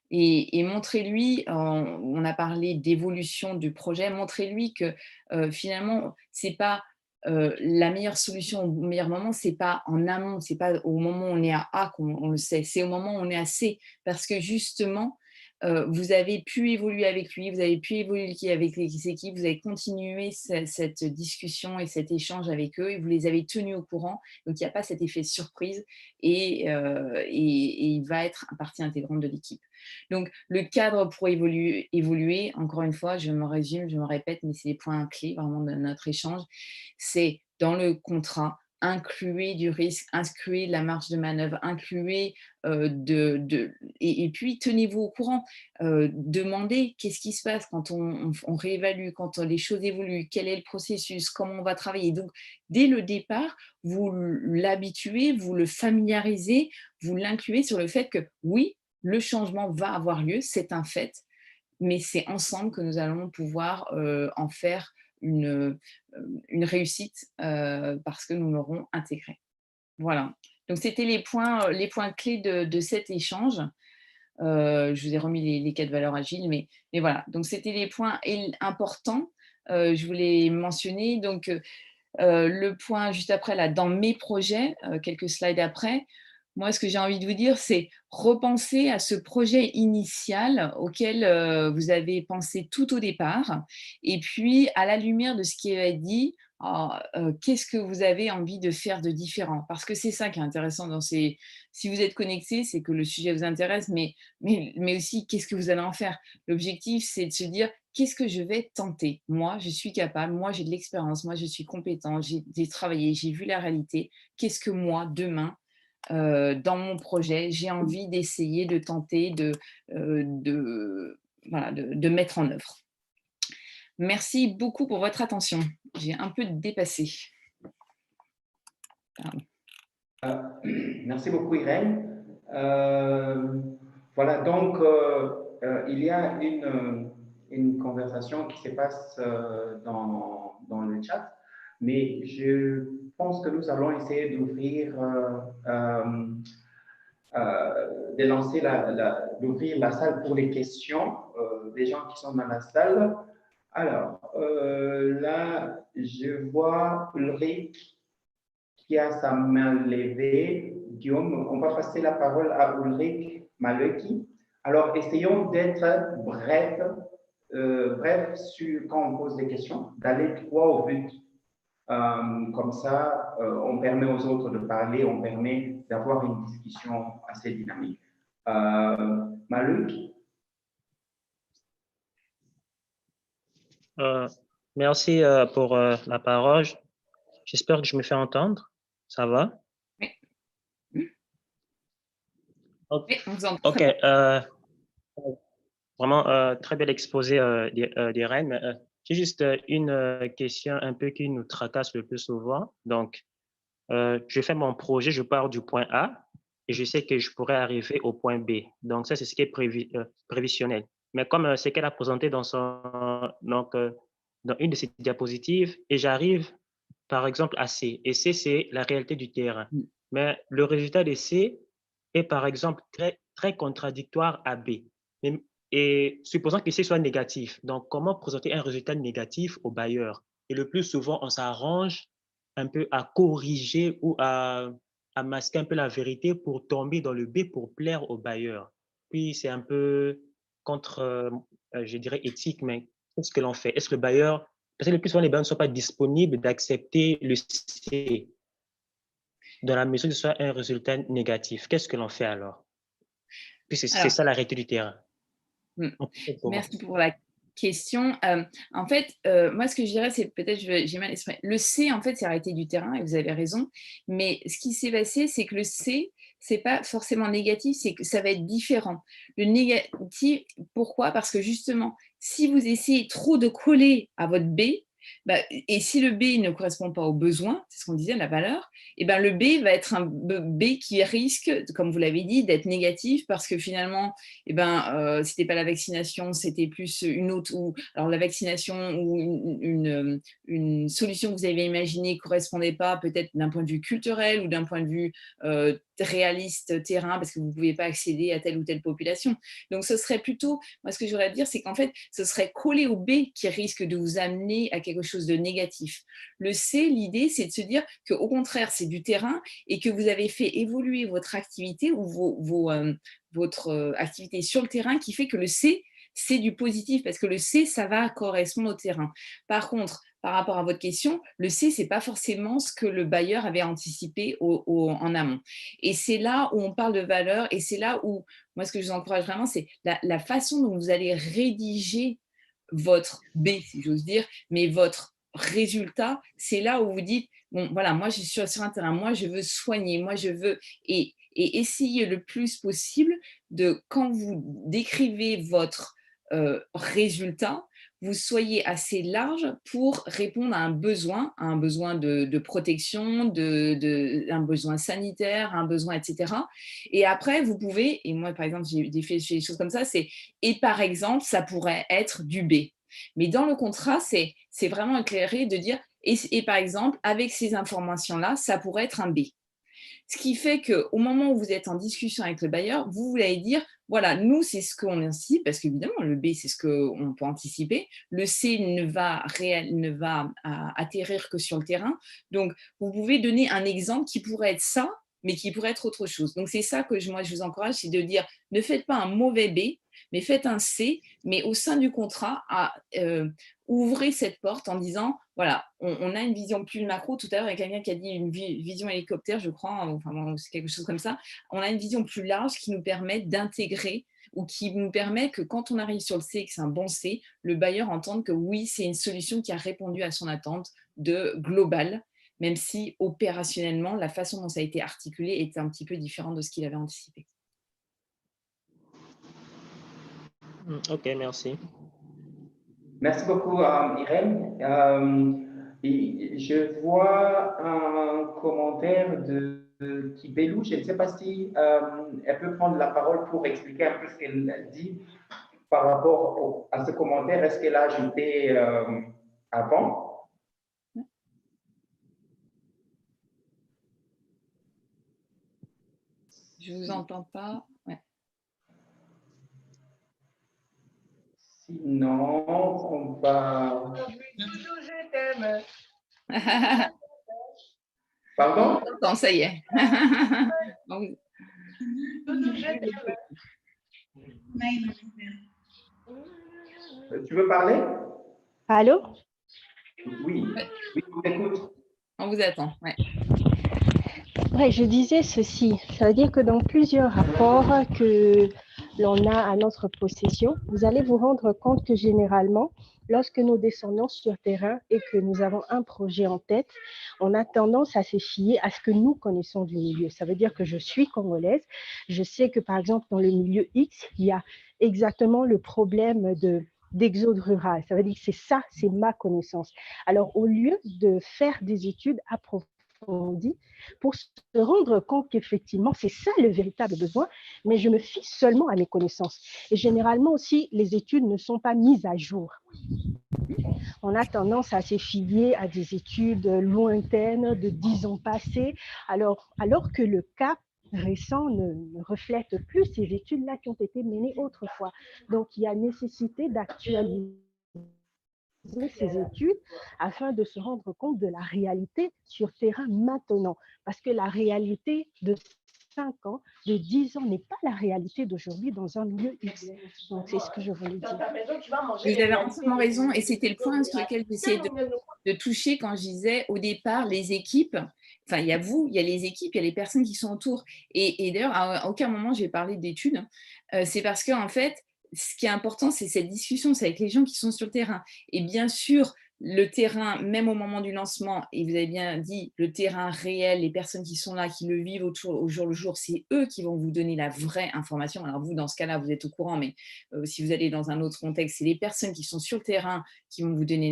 et montrez-lui, on a parlé d'évolution du projet, montrez-lui que finalement, ce n'est pas la meilleure solution au meilleur moment, ce n'est pas en amont, ce n'est pas au moment où on est à A qu'on le sait, c'est au moment où on est à C, parce que justement, vous avez pu évoluer avec lui, vous avez pu évoluer avec les équipes, vous avez continué cette discussion et cet échange avec eux et vous les avez tenus au courant. Donc, il n'y a pas cet effet surprise et il va être partie intégrante de l'équipe. Donc, le cadre pour évoluer, encore une fois, je me résume, je me répète, mais c'est les points clés vraiment de notre échange, c'est dans le contrat, incluez du risque, incluez la marge de manœuvre, incluez et puis tenez-vous au courant, demandez qu'est-ce qui se passe quand on réévalue, quand les choses évoluent, quel est le processus, comment on va travailler. Donc, dès le départ, vous l'habituez, vous le familiarisez, vous l'incluez sur le fait que oui, le changement va avoir lieu, c'est un fait, mais c'est ensemble que nous allons pouvoir en faire une réussite parce que nous l'aurons intégré. Voilà. Donc, c'était les points clés de cet échange. Je vous ai remis les 4 valeurs agiles, mais voilà. Donc, c'était les points importants. Je voulais mentionner. Donc, le point juste après, là, dans mes projets, quelques slides après, moi, ce que j'ai envie de vous dire, c'est repenser à ce projet initial auquel vous avez pensé tout au départ. Et puis, à la lumière de ce qui est dit, qu'est-ce que vous avez envie de faire de différent? Parce que c'est ça qui est intéressant dans ces… Si vous êtes connecté, c'est que le sujet vous intéresse, mais aussi, qu'est-ce que vous allez en faire? L'objectif, c'est de se dire, qu'est-ce que je vais tenter? Moi, je suis capable, moi, j'ai de l'expérience, moi, je suis compétent, j'ai travaillé, j'ai vu la réalité. Qu'est-ce que moi, demain, dans mon projet, j'ai envie d'essayer, de tenter, voilà, de mettre en œuvre. Merci beaucoup pour votre attention. J'ai un peu dépassé. Pardon. Merci beaucoup, Irène. Voilà, donc il y a une conversation qui se passe dans le chat, mais je pense que nous allons essayer d'ouvrir, de lancer d'ouvrir la salle pour les questions des gens qui sont dans la salle. Alors, là, je vois Ulrich qui a sa main levée. Guillaume, on va passer la parole à Ulrich Maleki. Alors, essayons d'être bref quand on pose des questions, d'aller droit au but. Comme ça, on permet aux autres de parler, on permet d'avoir une discussion assez dynamique. Malek. Merci pour la parole. J'espère que je me fais entendre. Ça va? Oui. Okay. Oui, on vous entend. Ok. Vraiment très bel exposé d'Irène. J'ai juste une question un peu qui nous tracasse le plus souvent. Donc, je fais mon projet, je pars du point A et je sais que je pourrais arriver au point B. Donc, ça, c'est ce qui est prévisionnel. Mais comme ce qu'elle a présenté dans dans une de ses diapositives, et j'arrive, par exemple, à C. Et C, c'est la réalité du terrain. Mais le résultat de C est, par exemple, très contradictoire à B. Et supposons que C soit négatif. Donc, comment présenter un résultat négatif au bailleur? Et le plus souvent, on s'arrange un peu à corriger ou à masquer un peu la vérité pour tomber dans le B pour plaire au bailleur. Puis, c'est un peu contre, je dirais, éthique, mais qu'est-ce que l'on fait? Est-ce que le bailleur, parce que le plus souvent, les bailleurs ne sont pas disponibles d'accepter le C dans la mesure où ce soit un résultat négatif. Qu'est-ce que l'on fait alors? Puis, c'est ça la réalité du terrain. Merci pour la question. En fait, moi, ce que je dirais, c'est peut-être, j'ai mal exprimé. Le C, en fait, c'est arrêté du terrain, et vous avez raison. Mais ce qui s'est passé, c'est que le C, c'est pas forcément négatif, c'est que ça va être différent. Le négatif, pourquoi? Parce que justement, si vous essayez trop de coller à votre B, et si le B ne correspond pas aux besoins, c'est ce qu'on disait, la valeur, et ben le B va être un B qui risque, comme vous l'avez dit, d'être négatif parce que finalement, c'était pas la vaccination, c'était plus une autre, alors la vaccination ou une solution que vous avez imaginée ne correspondait pas peut-être d'un point de vue culturel ou d'un point de vue réaliste terrain parce que vous ne pouvez pas accéder à telle ou telle population. Donc ce serait plutôt, moi ce que j'aurais à dire, c'est qu'en fait, ce serait collé au B qui risque de vous amener à quelque chose de négatif. Le C, l'idée, c'est de se dire qu'au contraire, c'est du terrain et que vous avez fait évoluer votre activité ou votre activité sur le terrain qui fait que le C, c'est du positif parce que le C, ça va correspondre au terrain. Par contre, par rapport à votre question, le C, ce n'est pas forcément ce que le bailleur avait anticipé en amont. Et c'est là où on parle de valeur et c'est là où, moi, ce que je vous encourage vraiment, c'est la façon dont vous allez rédiger votre B, si j'ose dire, mais votre résultat, c'est là où vous dites, bon, voilà, moi, je suis sur un terrain, moi, je veux soigner, moi, je veux… Et essayer le plus possible de, quand vous décrivez votre résultat, vous soyez assez large pour répondre à un besoin de protection, un besoin sanitaire, un besoin, etc. Et après, vous pouvez, et moi, par exemple, j'ai fait des choses comme ça, et par exemple, ça pourrait être du B. Mais dans le contrat, c'est vraiment éclairé de dire, et par exemple, avec ces informations-là, ça pourrait être un B. Ce qui fait qu'au moment où vous êtes en discussion avec le bailleur, vous allez dire, voilà, nous, c'est ce qu'on anticipe, parce qu'évidemment, le B, c'est ce qu'on peut anticiper. Le C ne va atterrir que sur le terrain. Donc, vous pouvez donner un exemple qui pourrait être ça, mais qui pourrait être autre chose. Donc, c'est ça que moi, je vous encourage, c'est de dire, ne faites pas un mauvais B, mais faites un C, mais au sein du contrat, ouvrez cette porte en disant, voilà, on a une vision plus macro. Tout à l'heure, il y a quelqu'un qui a dit une vision hélicoptère, je crois, enfin, c'est quelque chose comme ça. On a une vision plus large qui nous permet d'intégrer ou qui nous permet que quand on arrive sur le C et que c'est un bon C, le bailleur entende que oui, c'est une solution qui a répondu à son attente de global, même si opérationnellement, la façon dont ça a été articulé est un petit peu différente de ce qu'il avait anticipé. Ok, merci. Merci beaucoup, Irène. Et je vois un commentaire de Kibelou. Je ne sais pas si elle peut prendre la parole pour expliquer un peu ce qu'elle dit par rapport à ce commentaire. Est-ce qu'elle a ajouté avant? Je ne vous entends pas. Ouais. Sinon, on va… Je t'aime. Pardon? Non, ça y est. Tu veux parler? Allô? Oui, oui, on t'écoute. On vous attend. Ouais. Ouais, je disais ceci. Ça veut dire que dans plusieurs rapports que l'on a à notre possession, vous allez vous rendre compte que généralement, lorsque nous descendons sur terrain et que nous avons un projet en tête, on a tendance à se fier à ce que nous connaissons du milieu. Ça veut dire que je suis congolaise. Je sais que, par exemple, dans le milieu X, il y a exactement le problème d'exode rural. Ça veut dire que c'est ça, c'est ma connaissance. Alors, au lieu de faire des études approfondies, pour se rendre compte qu'effectivement, c'est ça le véritable besoin, mais je me fie seulement à mes connaissances. Et généralement aussi, les études ne sont pas mises à jour. On a tendance à se fier à des études lointaines de 10 ans passés, alors que le cas récent ne reflète plus ces études-là qui ont été menées autrefois. Donc, il y a nécessité d'actualiser ces études afin de se rendre compte de la réalité sur terrain maintenant. Parce que la réalité de 5 ans, de 10 ans n'est pas la réalité d'aujourd'hui dans un milieu X. Donc, c'est ce que je voulais dire. Vous avez entièrement raison et c'était le point sur lequel j'essayais de toucher quand je disais au départ les équipes. Enfin, il y a vous, il y a les équipes, il y a les personnes qui sont autour. Et d'ailleurs, à aucun moment, j'ai parlé d'études. C'est parce qu'en fait, ce qui est important, c'est cette discussion, c'est avec les gens qui sont sur le terrain. Et bien sûr, le terrain, même au moment du lancement, et vous avez bien dit, le terrain réel, les personnes qui sont là, qui le vivent au jour le jour, c'est eux qui vont vous donner la vraie information. Alors vous, dans ce cas-là, vous êtes au courant, mais si vous allez dans un autre contexte, c'est les personnes qui sont sur le terrain qui vont vous donner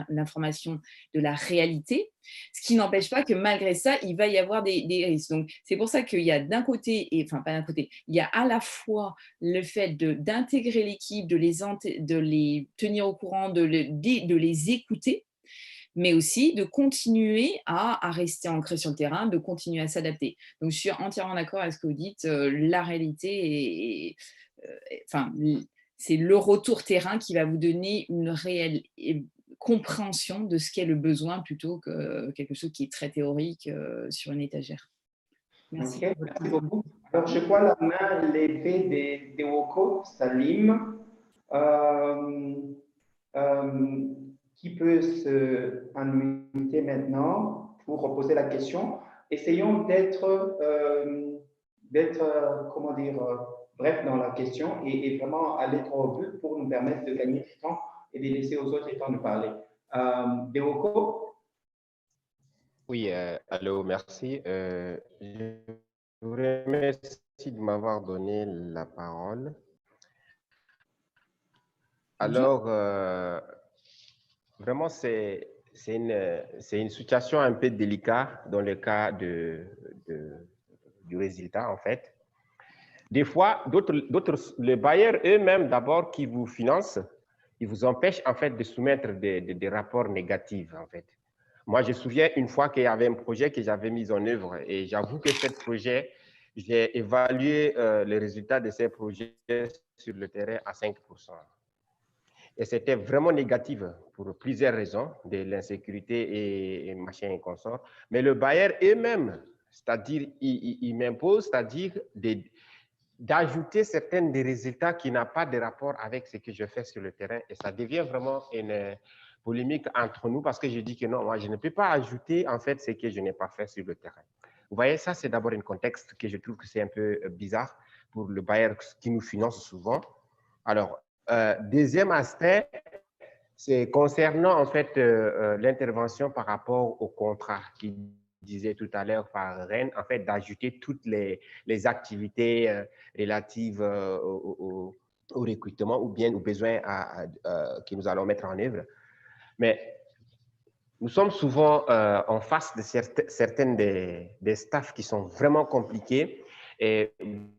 l'information de la réalité. Ce qui n'empêche pas que malgré ça, il va y avoir des risques. Donc, c'est pour ça qu'il y a d'un côté, enfin pas d'un côté, il y a à la fois le fait d'intégrer l'équipe, de les tenir au courant, de les écouter, mais aussi de continuer à rester ancré sur le terrain, de continuer à s'adapter. Donc, je suis entièrement d'accord avec ce que vous dites. La réalité enfin, c'est le retour terrain qui va vous donner une réelle compréhension de ce qu'est le besoin plutôt que quelque chose qui est très théorique sur une étagère. Merci. Okay, merci beaucoup. Alors, je vois la main levée de Woko, Salim, qui peut se unmuter maintenant pour poser la question. Essayons d'être, comment dire, bref dans la question et vraiment aller droit au but pour nous permettre de gagner du temps et de laisser aux autres le temps de parler. Deoko? Oui, allô, merci. Je vous remercie de m'avoir donné la parole. Alors, vraiment, c'est une situation un peu délicate dans le cas du résultat, en fait. Des fois, les bailleurs eux-mêmes, d'abord, qui vous financent, ils vous empêchent, en fait, de soumettre des rapports négatifs, en fait. Moi, je me souviens une fois qu'il y avait un projet que j'avais mis en œuvre et j'avoue que ce projet, j'ai évalué les résultats de ces projets sur le terrain à 5%. Et c'était vraiment négatif pour plusieurs raisons, de l'insécurité et machin et consort. Mais le bailleur eux-mêmes, c'est-à-dire, il m'impose, c'est-à-dire d'ajouter certains des résultats qui n'ont pas de rapport avec ce que je fais sur le terrain. Et ça devient vraiment une polémique entre nous parce que je dis que non, moi, je ne peux pas ajouter en fait ce que je n'ai pas fait sur le terrain. Vous voyez, ça, c'est d'abord un contexte que je trouve que c'est un peu bizarre pour le bailleur qui nous finance souvent. Alors, deuxième aspect, C'est concernant en fait l'intervention par rapport au contrat qui disait tout à l'heure par Rennes, en fait d'ajouter toutes les activités relatives au recrutement ou bien aux besoins que nous allons mettre en œuvre. Mais nous sommes souvent en face de certaines des staffs qui sont vraiment compliqués. Et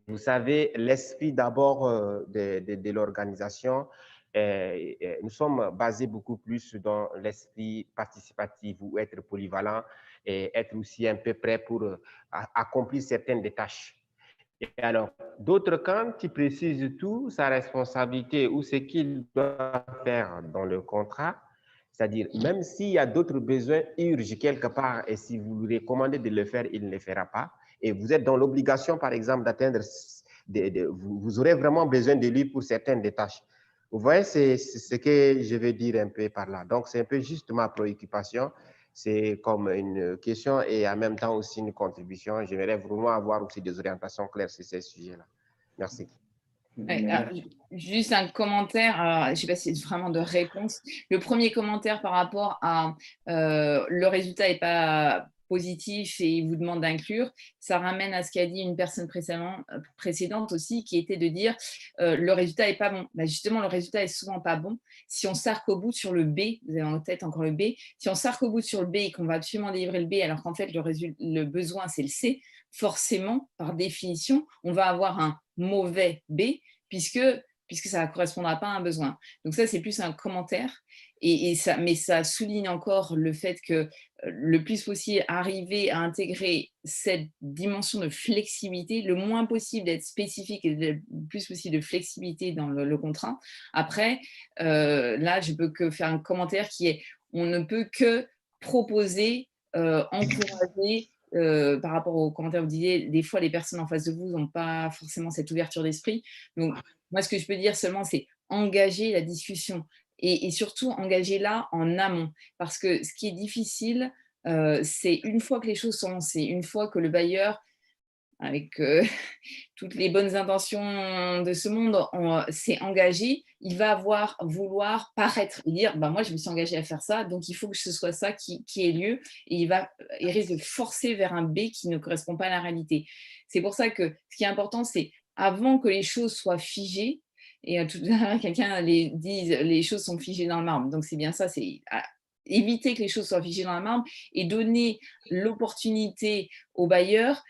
vous savez, l'esprit d'abord de l'organisation, nous sommes basés beaucoup plus dans l'esprit participatif ou être polyvalent et être aussi un peu prêt pour accomplir certaines des tâches. Et alors, d'autres, quand il précise tout, sa responsabilité ou ce qu'il doit faire dans le contrat, c'est-à-dire, même s'il y a d'autres besoins urgents quelque part et si vous lui recommandez de le faire, il ne le fera pas. Et vous êtes dans l'obligation, par exemple, d'atteindre, vous aurez vraiment besoin de lui pour certaines des tâches. Vous voyez, c'est ce que je veux dire un peu par là. Donc, c'est un peu juste ma préoccupation. C'est comme une question et en même temps aussi une contribution. J'aimerais vraiment avoir aussi des orientations claires sur ces sujets-là. Merci. Ouais, alors, juste un commentaire, alors, je ne sais pas si c'est vraiment de réponse. Le premier commentaire par rapport à le résultat n'est pas positif et il vous demande d'inclure, ça ramène à ce qu'a dit une personne précédente aussi, qui était de dire le résultat n'est pas bon. Bah, justement, le résultat est souvent pas bon. Si on s'arc au bout sur le B, vous avez en tête encore le B, si on s'arc au bout sur le B et qu'on va absolument délivrer le B alors qu'en fait le besoin c'est le C, forcément, par définition, on va avoir un mauvais B puisque ça ne correspondra pas à un besoin. Donc ça, c'est plus un commentaire, mais ça souligne encore le fait que le plus possible, arriver à intégrer cette dimension de flexibilité, le moins possible d'être spécifique et le plus possible de flexibilité dans le contrat. Après, là, je peux que faire un commentaire qui est, on ne peut que proposer, encourager, par rapport aux commentaires, vous disiez, des fois, les personnes en face de vous n'ont pas forcément cette ouverture d'esprit. Donc, moi, ce que je peux dire seulement, c'est engager la discussion et surtout engager là en amont. Parce que ce qui est difficile, c'est une fois que les choses sont lancées, une fois que le bailleur, avec toutes les bonnes intentions de ce monde, s'est engagé, il va vouloir paraître et dire bah, moi je me suis engagé à faire ça, donc il faut que ce soit ça qui ait lieu, et il risque de forcer vers un B qui ne correspond pas à la réalité. C'est pour ça que ce qui est important, c'est avant que les choses soient figées, et tout à l'heure quelqu'un dit les choses sont figées dans le marbre, donc c'est bien ça, c'est éviter que les choses soient figées dans le marbre et donner l'opportunité aux bailleurs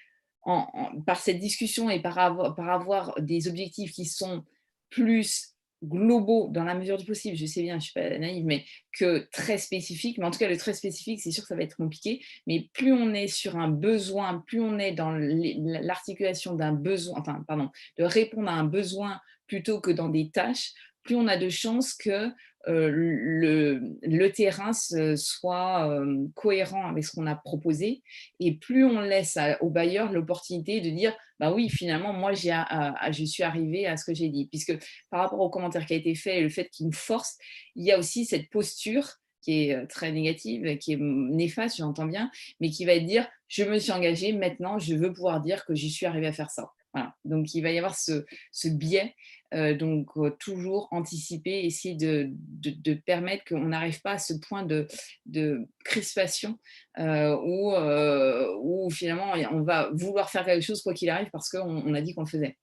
par cette discussion et par avoir des objectifs qui sont plus globaux dans la mesure du possible, je sais bien, je ne suis pas naïve, mais que très spécifiques. Mais en tout cas, le très spécifique, c'est sûr que ça va être compliqué. Mais plus on est sur un besoin, plus on est dans l'articulation d'un besoin, enfin, pardon, de répondre à un besoin plutôt que dans des tâches, plus on a de chances que le terrain soit cohérent avec ce qu'on a proposé, et plus on laisse au bailleur l'opportunité de dire bah oui, finalement, moi, je suis arrivée à ce que j'ai dit. Puisque par rapport au commentaire qui a été fait et le fait qu'il nous force, il y a aussi cette posture qui est très négative, qui est néfaste, j'entends bien, mais qui va être dire je me suis engagée, maintenant, je veux pouvoir dire que j'y suis arrivée à faire ça. Voilà. Donc, il va y avoir ce biais. Donc, toujours anticiper, essayer de permettre qu'on n'arrive pas à ce point de crispation où finalement on va vouloir faire quelque chose quoi qu'il arrive parce qu'on a dit qu'on le faisait.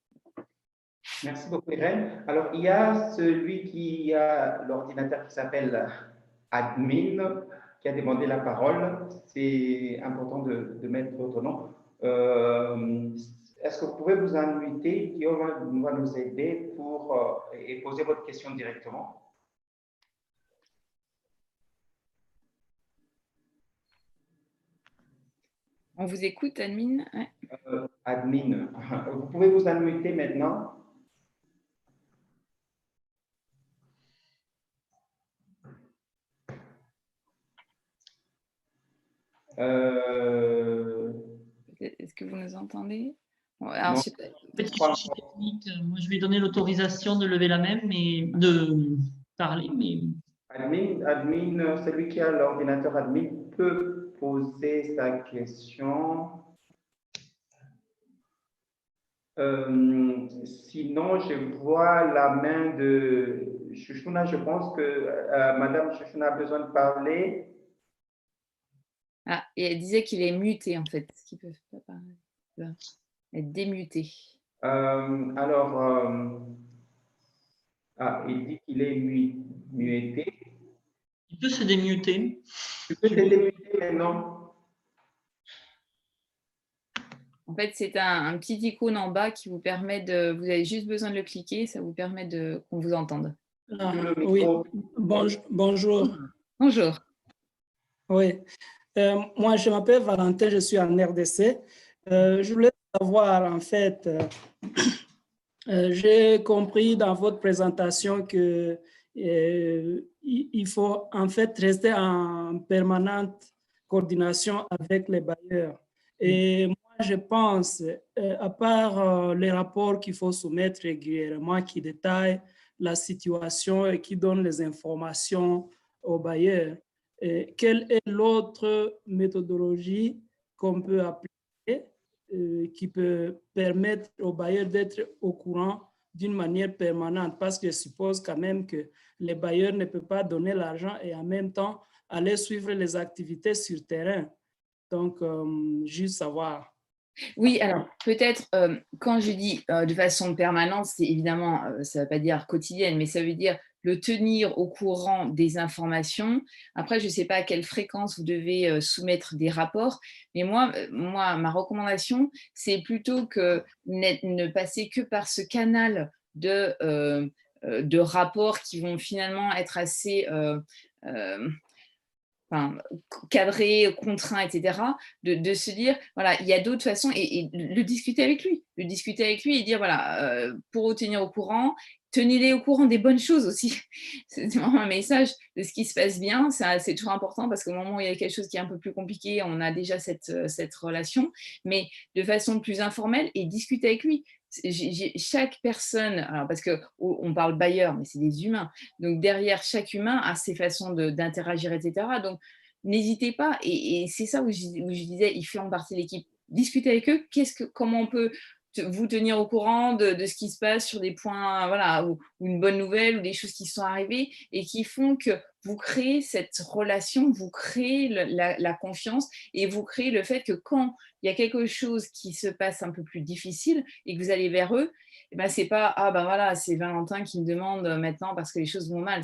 Merci beaucoup, Irène. Alors, il y a celui qui a l'ordinateur qui s'appelle Admin qui a demandé la parole. C'est important de mettre votre nom. Est-ce que vous pouvez vous unmuter? Guillaume va nous aider et poser votre question directement. On vous écoute, Admin. Ouais. Admin, vous pouvez vous unmuter maintenant. Est-ce que vous nous entendez? Alors, Petit souci technique, moi je vais donner l'autorisation de lever la main, mais de parler. Mais... Admin, celui qui a l'ordinateur admin peut poser sa question. Sinon, je vois la main de Chouchouna. Je pense que Madame Chouchouna a besoin de parler. Ah, et elle disait qu'il est muté, en fait. Qu'il peut pas parler. Il va être démuté. Il dit qu'il est muté. Il peut se démuter. Tu peux te démuter maintenant. En fait, c'est un petit icône en bas qui vous permet de... Vous avez juste besoin de le cliquer, ça vous permet qu'on vous entende. Ah, oui, bonjour. Bonjour. Oui, moi je m'appelle Valentin, je suis en RDC. Je voulais savoir en fait, j'ai compris dans votre présentation que il faut en fait rester en permanente coordination avec les bailleurs. Et moi, je pense, à part les rapports qu'il faut soumettre régulièrement qui détaillent la situation et qui donnent les informations aux bailleurs, quelle est l'autre méthodologie qu'on peut appliquer qui peut permettre aux bailleurs d'être au courant d'une manière permanente, parce que je suppose quand même que les bailleurs ne peuvent pas donner l'argent et en même temps aller suivre les activités sur terrain. Donc, juste savoir. Oui, alors peut-être quand je dis de façon permanente, c'est évidemment, ça ne veut pas dire quotidienne, mais ça veut dire le tenir au courant des informations. Après, je ne sais pas à quelle fréquence vous devez soumettre des rapports, mais moi, ma recommandation, c'est plutôt que ne passer que par ce canal de rapports qui vont finalement être assez cadré, contraint, etc., de se dire, voilà, il y a d'autres façons et le discuter avec lui. Le discuter avec lui et dire, voilà, pour vous tenir au courant, tenez-les au courant des bonnes choses aussi. C'est vraiment un message de ce qui se passe bien. C'est toujours important parce qu'au moment où il y a quelque chose qui est un peu plus compliqué, on a déjà cette relation, mais de façon plus informelle et discuter avec lui. Chaque personne, alors parce qu'on parle bailleur, mais c'est des humains, donc derrière chaque humain a ses façons d'interagir, etc. Donc n'hésitez pas, et c'est ça où je disais, ils font partie de l'équipe. Discutez avec eux, comment on peut vous tenir au courant de ce qui se passe sur des points, voilà, ou une bonne nouvelle, ou des choses qui sont arrivées, et qui font que vous créez cette relation, vous créez la confiance, et vous créez le fait que quand il y a quelque chose qui se passe un peu plus difficile, et que vous allez vers eux, eh ben, c'est pas, ah ben voilà, c'est Valentin qui me demande maintenant parce que les choses vont mal.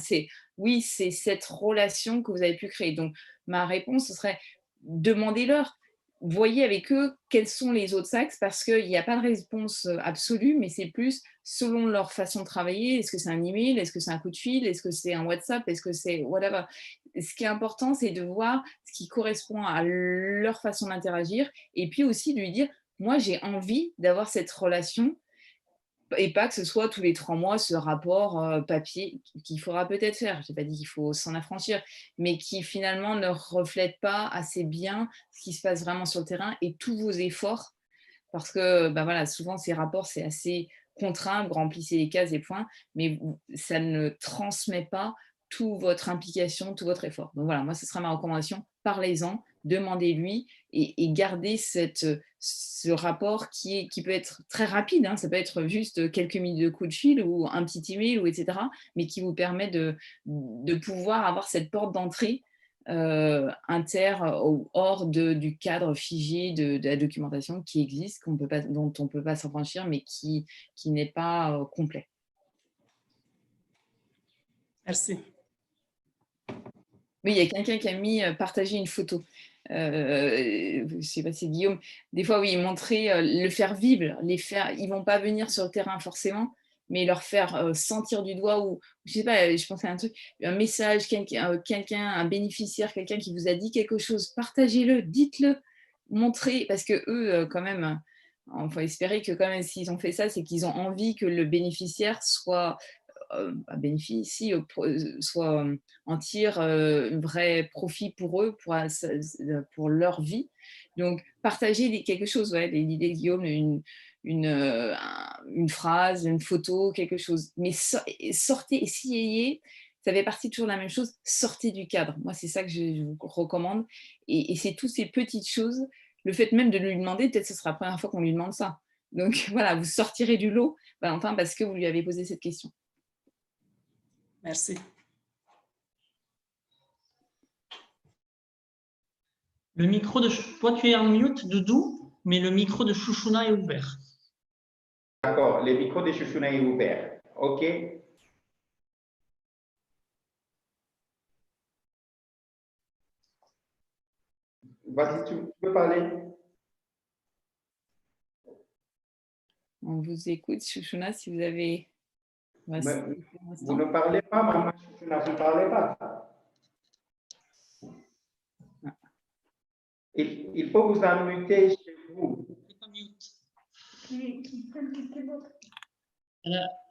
Oui, c'est cette relation que vous avez pu créer. Donc, ma réponse, ce serait demandez-leur. Voyez avec eux quels sont les autres axes parce qu'il n'y a pas de réponse absolue, mais c'est plus selon leur façon de travailler. Est-ce que c'est un email? Est-ce que c'est un coup de fil? Est-ce que c'est un WhatsApp? Est-ce que c'est whatever? Ce qui est important, c'est de voir ce qui correspond à leur façon d'interagir et puis aussi de lui dire, moi, j'ai envie d'avoir cette relation et pas que ce soit tous les 3 mois ce rapport papier qu'il faudra peut-être faire. Je n'ai pas dit qu'il faut s'en affranchir, mais qui finalement ne reflète pas assez bien ce qui se passe vraiment sur le terrain et tous vos efforts. Parce que bah voilà, souvent, ces rapports, c'est assez contraint, vous remplissez les cases et points, mais ça ne transmet pas toute votre implication, tout votre effort. Donc voilà, moi, ce sera ma recommandation. Parlez-en, demandez-lui et gardez ce rapport qui peut être très rapide. Hein, ça peut être juste quelques minutes de coup de fil ou un petit email, etc., mais qui vous permet de pouvoir avoir cette porte d'entrée hors du cadre figé de la documentation qui existe, dont on ne peut pas s'affranchir, mais qui n'est pas complet. Merci. Oui, il y a quelqu'un qui a mis partager une photo. Je ne sais pas si c'est Guillaume. Des fois, oui, montrer, le faire vivre, ils ne vont pas venir sur le terrain forcément, mais leur faire sentir du doigt ou, je ne sais pas, je pensais à un truc, un message, quelqu'un, un bénéficiaire, quelqu'un qui vous a dit quelque chose, partagez-le, dites-le, montrez, parce que eux, quand même, on faut espérer que quand même, s'ils ont fait ça, c'est qu'ils ont envie que le bénéficiaire soit en tire un vrai profit pour eux, pour leur vie. Donc, partager quelque chose, ouais, l'idée de Guillaume, une phrase, une photo, quelque chose. Mais sortez, essayez, ça fait partie toujours de la même chose, sortez du cadre. Moi, c'est ça que je vous recommande. Et c'est toutes ces petites choses, le fait même de lui demander, peut-être que ce sera la première fois qu'on lui demande ça. Donc voilà, vous sortirez du lot, Valentin, parce que vous lui avez posé cette question. Merci. Le micro de... Toi, tu es en mute, Doudou, mais le micro de Chouchouna est ouvert. D'accord, le micro de Chouchouna est ouvert. OK. Vas-y, tu peux parler. On vous écoute, Chouchouna, si vous avez... Vous ne parlez pas, maman Chouchouna, vous ne parlez pas. Il faut vous unmuter chez vous.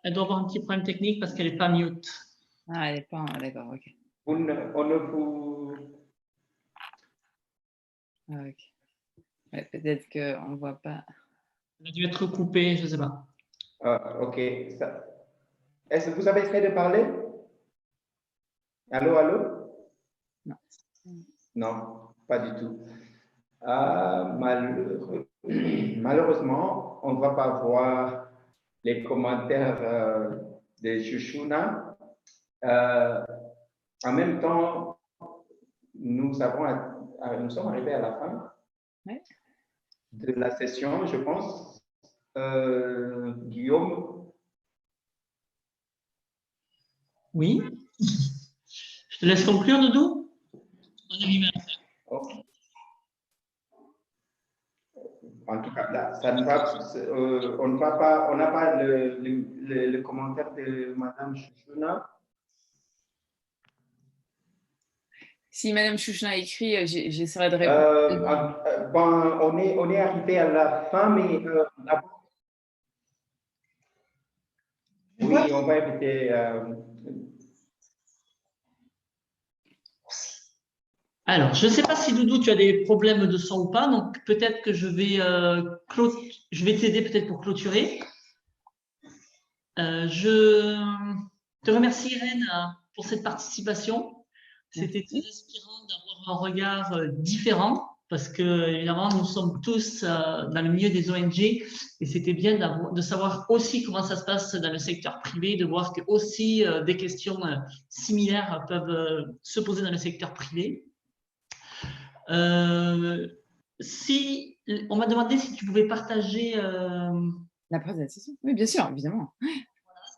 Elle doit avoir un petit problème technique parce qu'elle n'est pas mute. Ah, elle n'est pas... D'accord, ok. On ne vous... Ah, okay. Ouais, peut-être qu'on ne voit pas. Elle a dû être coupée, je ne sais pas. OK. Est-ce que vous avez essayé de parler? Allô, allô? Non. Non, pas du tout. Malheureusement, on ne va pas voir les commentaires de Chouchouna. En même temps, nous sommes arrivés à la fin de la session, je pense. Guillaume? Oui. Je te laisse conclure, Doudou. On arrive à la fin. Okay. En tout cas, là, ça ne va, on n'a pas le commentaire de Madame Chouchouna. Si Madame Chouchouna écrit, j'essaierai de répondre. On est arrivé à la fin, mais oui, on va éviter. Alors, je ne sais pas si Doudou, tu as des problèmes de son ou pas, donc peut-être que je vais t'aider peut-être pour clôturer. Je te remercie, Irène, pour cette participation. C'était très inspirant d'avoir un regard différent parce que, évidemment, nous sommes tous dans le milieu des ONG et c'était bien de savoir aussi comment ça se passe dans le secteur privé, de voir que aussi des questions similaires peuvent se poser dans le secteur privé. Si on m'a demandé si tu pouvais partager la présentation. Oui, bien sûr, évidemment. Voilà,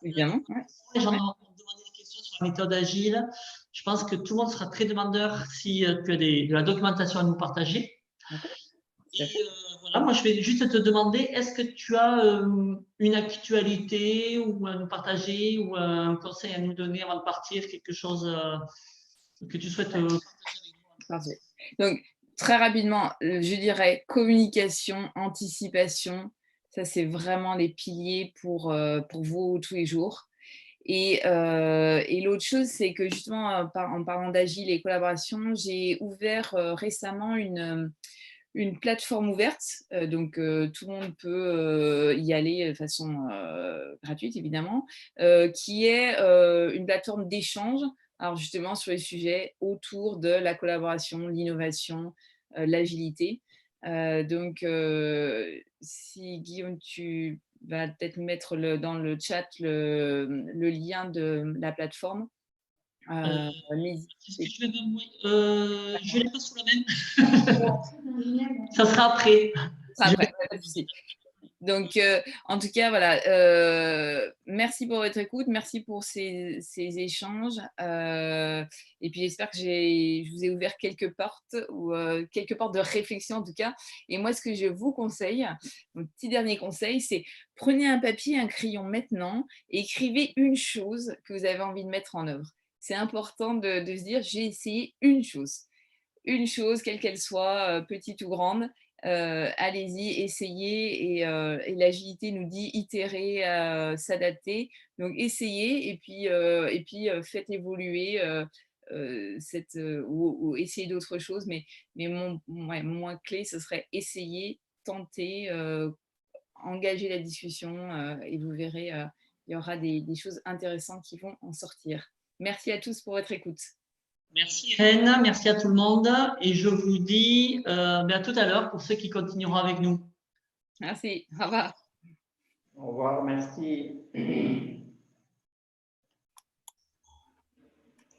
évidemment. Ouais. Les gens m'ont demandé des questions sur la méthode agile. Je pense que tout le monde sera très demandeur si tu as de la documentation à nous partager. Et voilà, moi je vais juste te demander, est-ce que tu as une actualité ou à nous partager ou un conseil à nous donner avant de partir, quelque chose que tu souhaites partager avec nous? Parfait. Donc, très rapidement, je dirais communication, anticipation. Ça, c'est vraiment les piliers pour vous tous les jours. Et l'autre chose, c'est que justement, en parlant d'agile et collaboration, j'ai ouvert récemment une plateforme ouverte. Donc, tout le monde peut y aller de façon gratuite, évidemment, qui est une plateforme d'échange. Alors justement, sur les sujets autour de la collaboration, l'innovation, l'agilité. Donc, si Guillaume, tu vas peut-être mettre dans le chat le lien de la plateforme. Je ne l'ai pas sous la main. Ça sera après. Donc, en tout cas, voilà, merci pour votre écoute, merci pour ces échanges. Et puis, j'espère que je vous ai ouvert quelques portes, ou quelques portes de réflexion en tout cas. Et moi, ce que je vous conseille, mon petit dernier conseil, c'est prenez un papier, un crayon maintenant et écrivez une chose que vous avez envie de mettre en œuvre. C'est important de se dire, j'ai essayé une chose, quelle qu'elle soit, petite ou grande. Allez-y, essayez, et l'agilité nous dit itérer, s'adapter. Donc essayez et puis faites évoluer ou essayez d'autres choses. Mais mon moins clé, ce serait essayer, tenter, engager la discussion et vous verrez, il y aura des choses intéressantes qui vont en sortir. Merci à tous pour votre écoute. Merci Irène, merci à tout le monde et je vous dis à tout à l'heure pour ceux qui continueront avec nous. Merci, au revoir. Au revoir, merci.